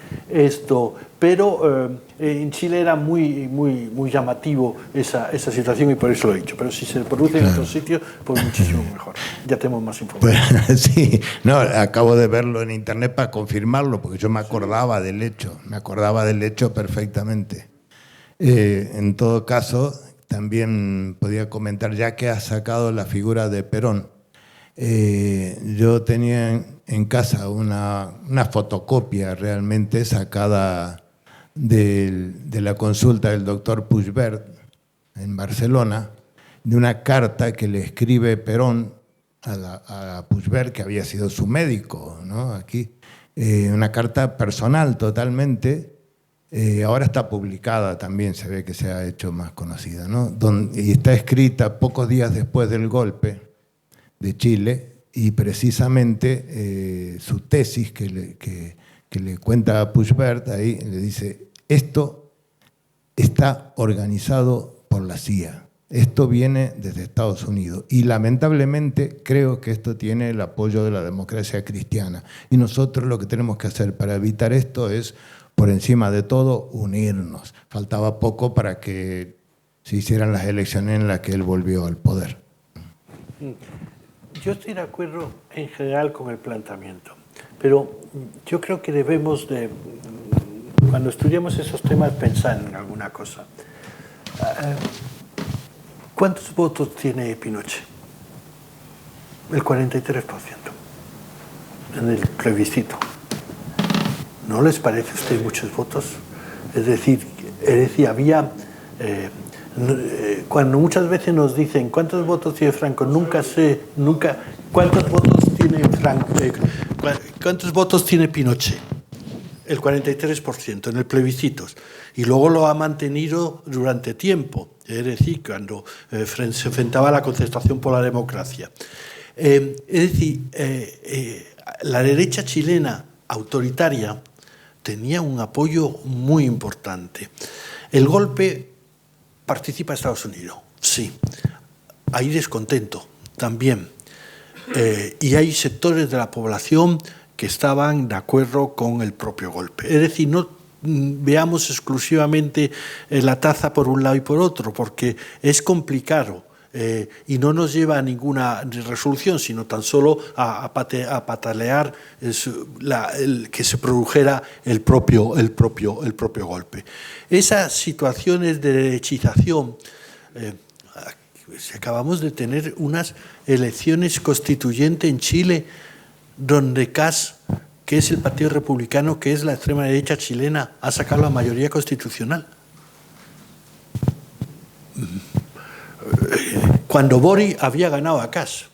Pero en Chile era muy llamativo esa situación y por eso lo he dicho. Pero si se produce en otros sitios, pues muchísimo mejor. Ya tenemos más información.
Pues, sí, no, acabo de verlo en internet para confirmarlo, porque yo me acordaba del hecho perfectamente. En todo caso, también podía comentar, ya que has sacado la figura de Perón, yo tenía en casa una fotocopia realmente sacada de la consulta del doctor Puigvert en Barcelona, de una carta que le escribe Perón a Puigvert, que había sido su médico, ¿no? Aquí, una carta personal totalmente. Ahora está publicada también, se ve que se ha hecho más conocida, ¿no? Y está escrita pocos días después del golpe de Chile, y precisamente su tesis que le cuenta a Puigvert, ahí le dice: esto está organizado por la CIA, esto viene desde Estados Unidos, y lamentablemente creo que esto tiene el apoyo de la democracia cristiana, y nosotros lo que tenemos que hacer para evitar esto es, por encima de todo, unirnos. Faltaba poco para que se hicieran las elecciones en las que él volvió al poder.
Yo estoy de acuerdo en general con el planteamiento, pero yo creo que debemos de, cuando estudiamos esos temas, pensar en alguna cosa. ¿Cuántos votos tiene Pinochet? El 43% en el plebiscito. ¿No les parece a usted muchos votos? Es decir, había... cuando muchas veces nos dicen ¿cuántos votos tiene Franco? Nunca ¿cuántos votos tiene Franco? ¿Cuántos votos tiene Pinochet? El 43% en el plebiscito. Y luego lo ha mantenido durante tiempo, es decir, cuando se enfrentaba a la concertación por la democracia. Es decir, la derecha chilena autoritaria tenía un apoyo muy importante. El golpe participa Estados Unidos, sí. Hay descontento también. Y hay sectores de la población que estaban de acuerdo con el propio golpe. Es decir, no veamos exclusivamente la taza por un lado y por otro, porque es complicado y no nos lleva a ninguna resolución, sino tan solo a patalear que se produjera el propio golpe. Esas situaciones de derechización, acabamos de tener unas elecciones constituyentes en Chile donde CAS, que es el Partido Republicano, que es la extrema derecha chilena, ha sacado la mayoría constitucional. Cuando Boric había ganado a CAS.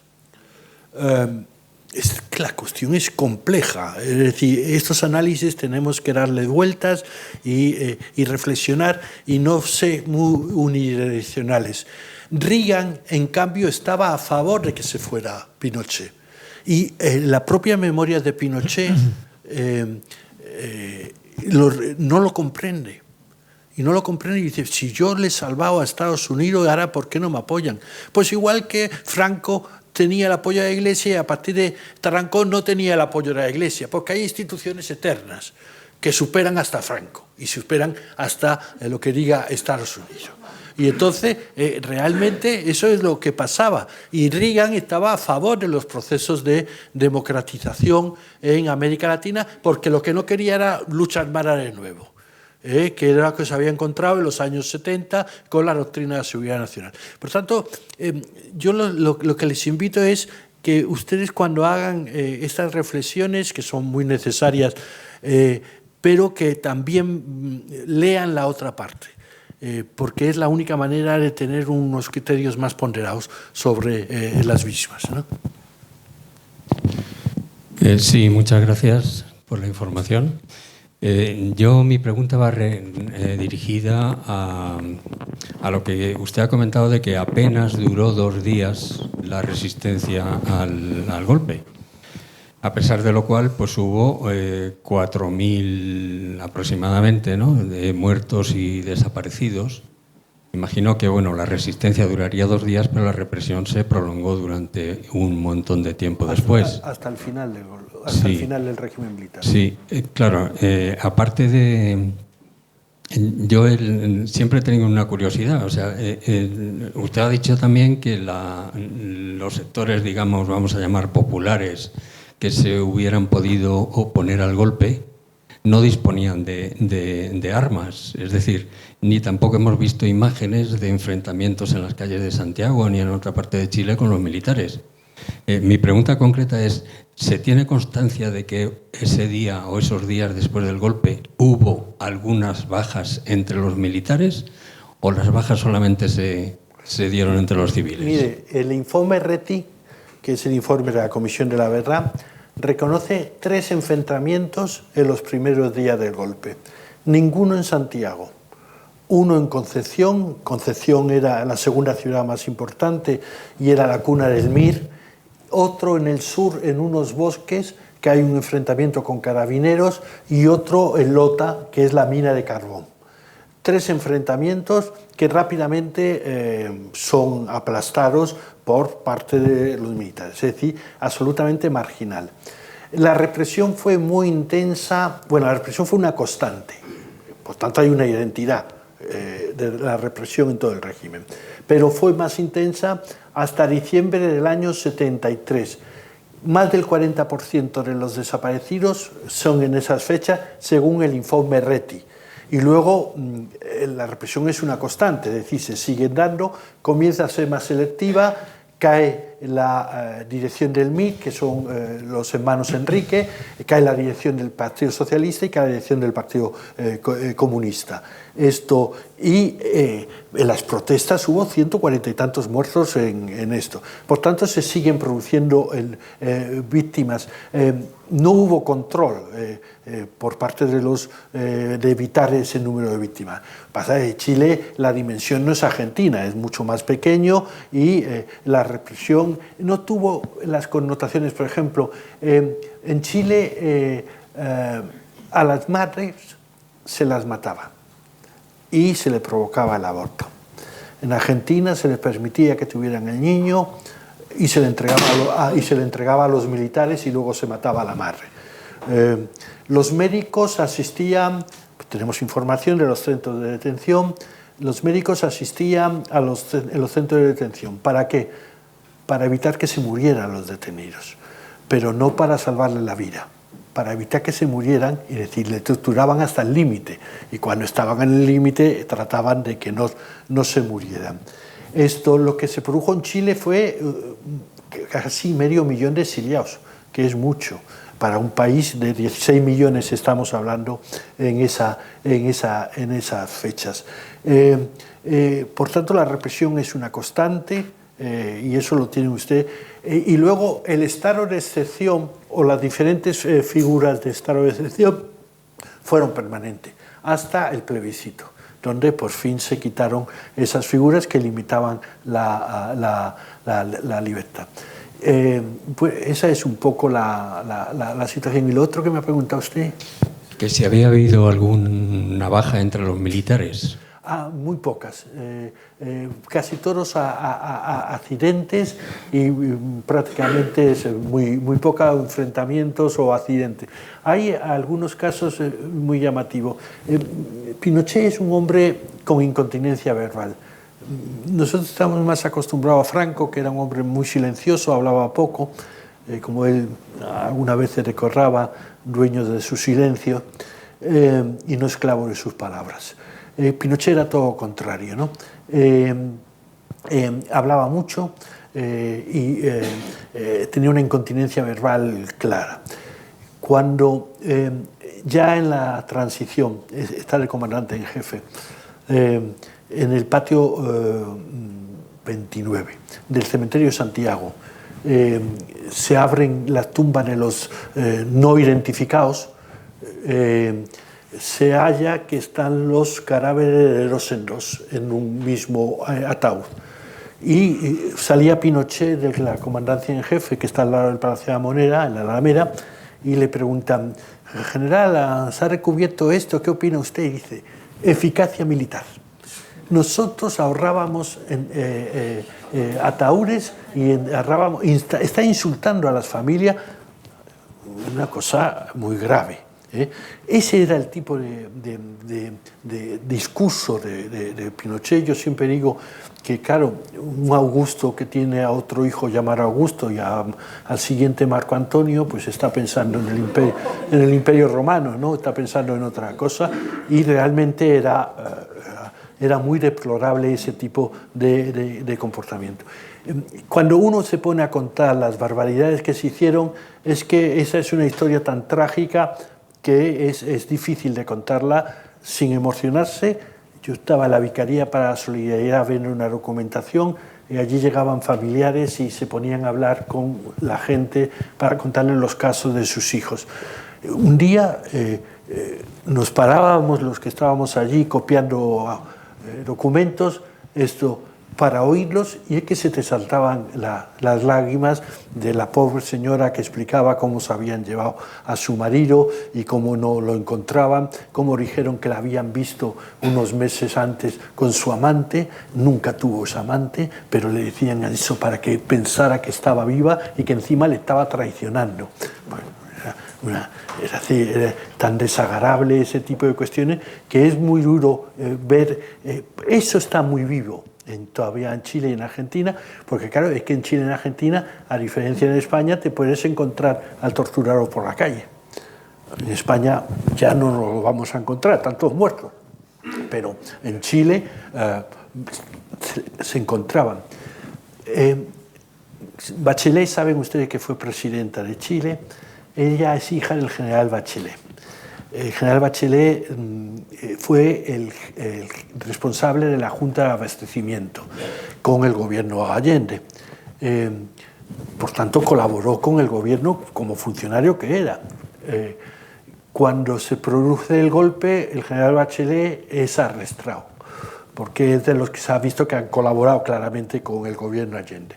La cuestión es compleja, es decir, estos análisis tenemos que darle vueltas y reflexionar y no ser muy unidireccionales. Reagan, en cambio, estaba a favor de que se fuera Pinochet. Y la propia memoria de Pinochet no lo comprende. Y no lo comprende y dice, si yo le he salvado a Estados Unidos, ahora ¿por qué no me apoyan? Pues igual que Franco tenía el apoyo de la Iglesia y a partir de Tarancón no tenía el apoyo de la Iglesia, porque hay instituciones eternas que superan hasta Franco y superan hasta lo que diga Estados Unidos. Y entonces, realmente, eso es lo que pasaba. Y Reagan estaba a favor de los procesos de democratización en América Latina, porque lo que no quería era lucha armada de nuevo, que era lo que se había encontrado en los años 70 con la doctrina de la seguridad nacional. Por tanto, yo lo que les invito es que ustedes, cuando hagan estas reflexiones, que son muy necesarias, pero que también lean la otra parte, porque es la única manera de tener unos criterios más ponderados sobre las mismas, ¿no?
Sí, muchas gracias por la información. Mi pregunta va dirigida a lo que usted ha comentado de que apenas duró 2 días la resistencia al golpe. A pesar de lo cual, pues hubo 4.000 aproximadamente, ¿no?, de muertos y desaparecidos. Imagino que, bueno, la resistencia duraría 2 días, pero la represión se prolongó durante un montón de tiempo después.
Hasta el final del régimen militar.
Sí, claro. Aparte de... Yo siempre he tenido una curiosidad. O sea, usted ha dicho también que los sectores, digamos, vamos a llamar populares, que se hubieran podido oponer al golpe, no disponían de armas. Es decir, ni tampoco hemos visto imágenes de enfrentamientos en las calles de Santiago ni en otra parte de Chile con los militares. Mi pregunta concreta es, ¿se tiene constancia de que ese día o esos días después del golpe hubo algunas bajas entre los militares o las bajas solamente se dieron entre los civiles?
Mire, el informe RETI, que es el informe de la Comisión de la Verdad, reconoce 3 enfrentamientos en los primeros días del golpe. Ninguno en Santiago. Uno en Concepción. Concepción era la segunda ciudad más importante y era la cuna del MIR. Otro en el sur, en unos bosques, que hay un enfrentamiento con carabineros, y otro en Lota, que es la mina de carbón. 3 enfrentamientos que rápidamente son aplastados por parte de los militares, es decir, absolutamente marginal. La represión fue muy intensa, bueno, la represión fue una constante, por tanto hay una identidad de la represión en todo el régimen, pero fue más intensa hasta diciembre del año 73. Más del 40% de los desaparecidos son en esas fechas, según el informe RETI. Y luego la represión es una constante, es decir, se siguen dando, comienza a ser más selectiva, cae la dirección del MIR, que son los hermanos Enrique, cae la dirección del Partido Socialista y cae la dirección del Partido Comunista. En las protestas hubo 140 y tantos muertos en esto. Por tanto, se siguen produciendo víctimas. No hubo control por parte de evitar ese número de víctimas. Pasa que en Chile la dimensión no es Argentina, es mucho más pequeño y la represión no tuvo las connotaciones. Por ejemplo, en Chile a las madres se las mataba y se le provocaba el aborto. En Argentina se les permitía que tuvieran el niño y se le entregaba a los militares y luego se mataba a la madre. Los médicos asistían, tenemos información de los centros de detención, los médicos asistían en los centros de detención. ¿Para qué? Para evitar que se murieran los detenidos, pero no para salvarles la vida, para evitar que se murieran, y decir, le torturaban hasta el límite, y cuando estaban en el límite trataban de que no se murieran. Lo que se produjo en Chile fue casi 500.000 de exiliados, que es mucho. Para un país de 16 millones estamos hablando en esas fechas. Por tanto, la represión es una constante, y eso lo tiene usted. Y luego el estado de excepción o las diferentes figuras de estado de excepción fueron permanentes hasta el plebiscito, donde por fin se quitaron esas figuras que limitaban la libertad. Pues esa es un poco la situación. Y lo otro que me ha preguntado usted...
Que si había habido alguna baja entre los militares.
Muy pocas, casi todos accidentes y prácticamente muy pocos enfrentamientos o accidentes. Hay algunos casos muy llamativos. Pinochet es un hombre con incontinencia verbal. Nosotros estamos más acostumbrados a Franco, que era un hombre muy silencioso, hablaba poco, como él alguna vez se recordaba, dueño de su silencio y no esclavo de sus palabras. Pinochet era todo lo contrario, ¿no? Hablaba mucho y tenía una incontinencia verbal clara. Cuando ya en la transición está el comandante en jefe, en el patio 29 del cementerio de Santiago, se abren las tumbas de los no identificados, se halla que están los cadáveres de 2 en 2 en un mismo ataúd. Y salía Pinochet de la comandancia en jefe, que está al lado del Palacio de la Moneda, en la Alameda, y le preguntan, general, ¿se ha recubierto esto? ¿Qué opina usted? Y dice, eficacia militar. Nosotros ahorrábamos ataúdes y ahorrábamos, está insultando a las familias, una cosa muy grave. Ese era el tipo de discurso de Pinochet. Yo siempre digo que, claro, un Augusto que tiene a otro hijo llamado Augusto y al siguiente Marco Antonio, pues está pensando en el Imperio Romano, ¿no? Está pensando en otra cosa, y realmente era muy deplorable ese tipo de comportamiento. Cuando uno se pone a contar las barbaridades que se hicieron, es que esa es una historia tan trágica que es difícil de contarla sin emocionarse. Yo estaba en la Vicaría para la Solidaridad viendo una documentación y allí llegaban familiares y se ponían a hablar con la gente para contarles los casos de sus hijos. Un día nos parábamos los que estábamos allí copiando documentos, para oírlos, y es que se te saltaban las lágrimas de la pobre señora que explicaba cómo se habían llevado a su marido y cómo no lo encontraban, cómo dijeron que la habían visto unos meses antes con su amante, nunca tuvo esa amante, pero le decían eso para que pensara que estaba viva y que encima le estaba traicionando. Bueno, era tan desagradable ese tipo de cuestiones que es muy duro ver, eso está muy vivo todavía en Chile y en Argentina, porque claro, es que en Chile y en Argentina, a diferencia de España, te puedes encontrar al torturador por la calle. En España ya no lo vamos a encontrar, están todos muertos, pero en Chile se encontraban. Bachelet, saben ustedes que fue presidenta de Chile, ella es hija del general Bachelet. El general Bachelet fue el responsable de la Junta de Abastecimiento con el gobierno Allende. Por tanto, colaboró con el gobierno como funcionario que era. Cuando se produce el golpe, el general Bachelet es arrestado, porque es de los que se ha visto que han colaborado claramente con el gobierno Allende.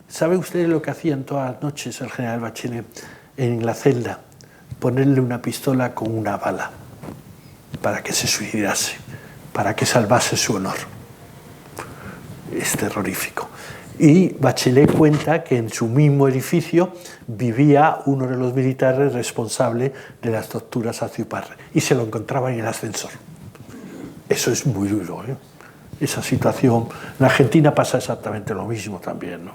¿Saben ustedes lo que hacían todas las noches el general Bachelet en la celda? Ponerle una pistola con una bala para que se suicidase, para que salvase su honor. Es terrorífico. Y Bachelet cuenta que en su mismo edificio vivía uno de los militares responsable de las torturas a Ciuparre y se lo encontraba en el ascensor. Eso es muy duro, ¿eh? Esa situación. En Argentina pasa exactamente lo mismo también, ¿no?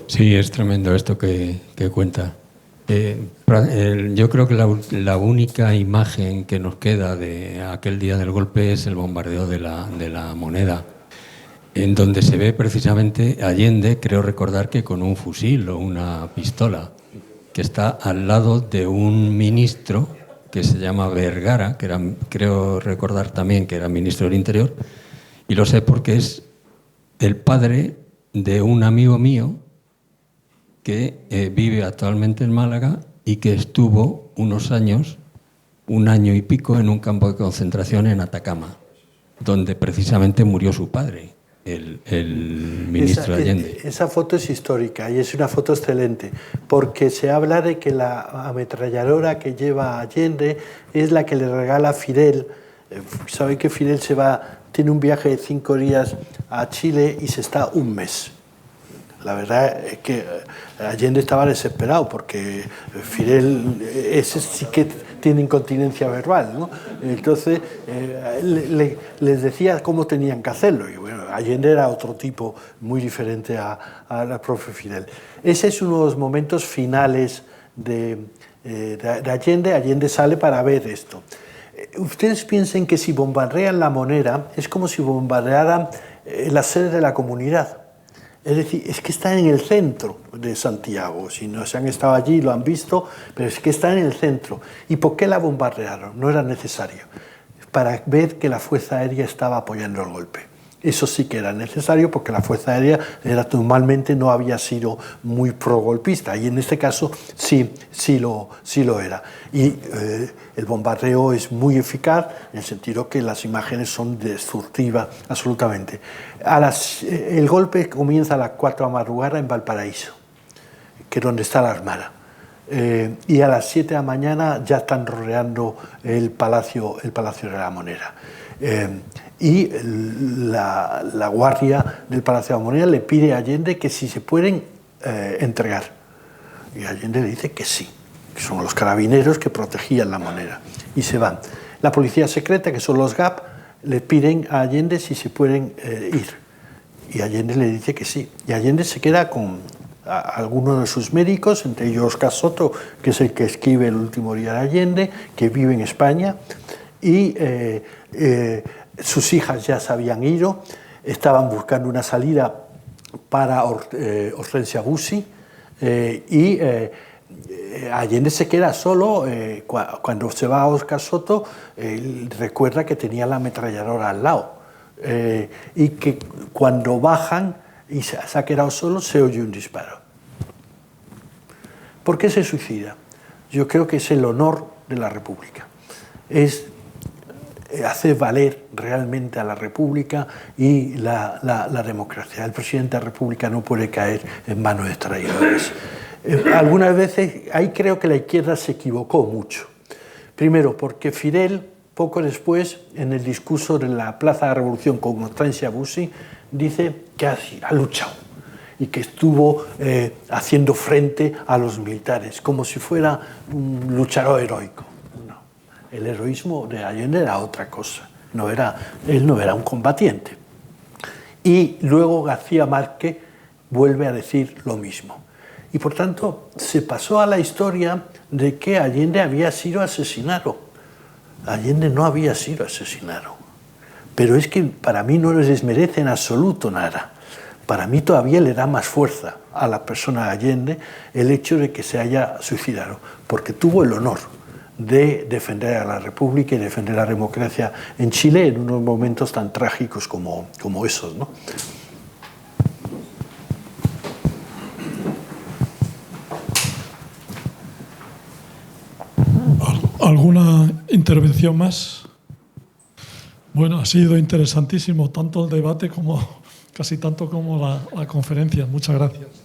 Sí, es tremendo esto que cuenta. Yo creo que la única imagen que nos queda de aquel día del golpe es el bombardeo de la Moneda, en donde se ve precisamente Allende, creo recordar que con un fusil o una pistola, que está al lado de un ministro que se llama Vergara, que era, creo recordar también que era ministro del Interior, y lo sé porque es el padre de un amigo mío que vive actualmente en Málaga y que estuvo unos años, un año y pico, en un campo de concentración en Atacama, donde precisamente murió su padre, el ministro Allende.
Esa foto es histórica y es una foto excelente, porque se habla de que la ametralladora que lleva Allende es la que le regala Fidel. Saben que Fidel tiene un viaje de 5 días a Chile y se está un mes. La verdad es que Allende estaba desesperado porque Fidel, ese sí que tiene incontinencia verbal, ¿no? Entonces les decía cómo tenían que hacerlo. Y bueno, Allende era otro tipo muy diferente a la profe Fidel. Ese es uno de los momentos finales de Allende. Allende sale para ver esto. Ustedes piensen que si bombardean la Moneda es como si bombardearan la sede de la comunidad. Es decir, es que está en el centro de Santiago. Si no se han estado allí, lo han visto, pero es que está en el centro. ¿Y por qué la bombardearon? No era necesario. Para ver que la Fuerza Aérea estaba apoyando el golpe. Eso sí que era necesario porque la Fuerza Aérea normalmente no había sido muy progolpista y en este caso sí lo era. Y el bombardeo es muy eficaz en el sentido que las imágenes son destructivas absolutamente. El golpe comienza a las 4 de la madrugada en Valparaíso, que es donde está la Armada. Y a las 7 de la mañana ya están rodeando el Palacio de la Moneda. Y la guardia del Palacio de la Moneda le pide a Allende que si se pueden entregar. Y Allende le dice que sí, que son los carabineros que protegían la moneda. Y se van. La policía secreta, que son los GAP, le piden a Allende si se pueden ir. Y Allende le dice que sí. Y Allende se queda con algunos de sus médicos, entre ellos Oscar Soto, que es el que escribe El último día de Allende, que vive en España, y sus hijas ya se habían ido, estaban buscando una salida para Hortensia Bussi, y Allende se queda solo. Cuando se va a Oscar Soto, recuerda que tenía la ametralladora al lado, y que cuando bajan y se ha quedado solo, se oye un disparo. ¿Por qué se suicida? Yo creo que es el honor de la República. Es hacer valer realmente a la República y la democracia. El presidente de la República no puede caer en manos de traidores. Algunas veces, ahí creo que la izquierda se equivocó mucho. Primero, porque Fidel, poco después, en el discurso de la Plaza de la Revolución con Hortensia Bussi, dice que ha luchado y que estuvo haciendo frente a los militares, como si fuera un luchador heroico. No, el heroísmo de Allende era otra cosa, él no era un combatiente. Y luego García Márquez vuelve a decir lo mismo. Y por tanto se pasó a la historia de que Allende había sido asesinado. Allende no había sido asesinado. Pero es que para mí no les desmerece en absoluto nada. Para mí todavía le da más fuerza a la persona Allende el hecho de que se haya suicidado, porque tuvo el honor de defender a la República y defender la democracia en Chile en unos momentos tan trágicos como esos, ¿no?
¿Alguna intervención más? Bueno, ha sido interesantísimo tanto el debate como casi tanto como la conferencia. Muchas gracias.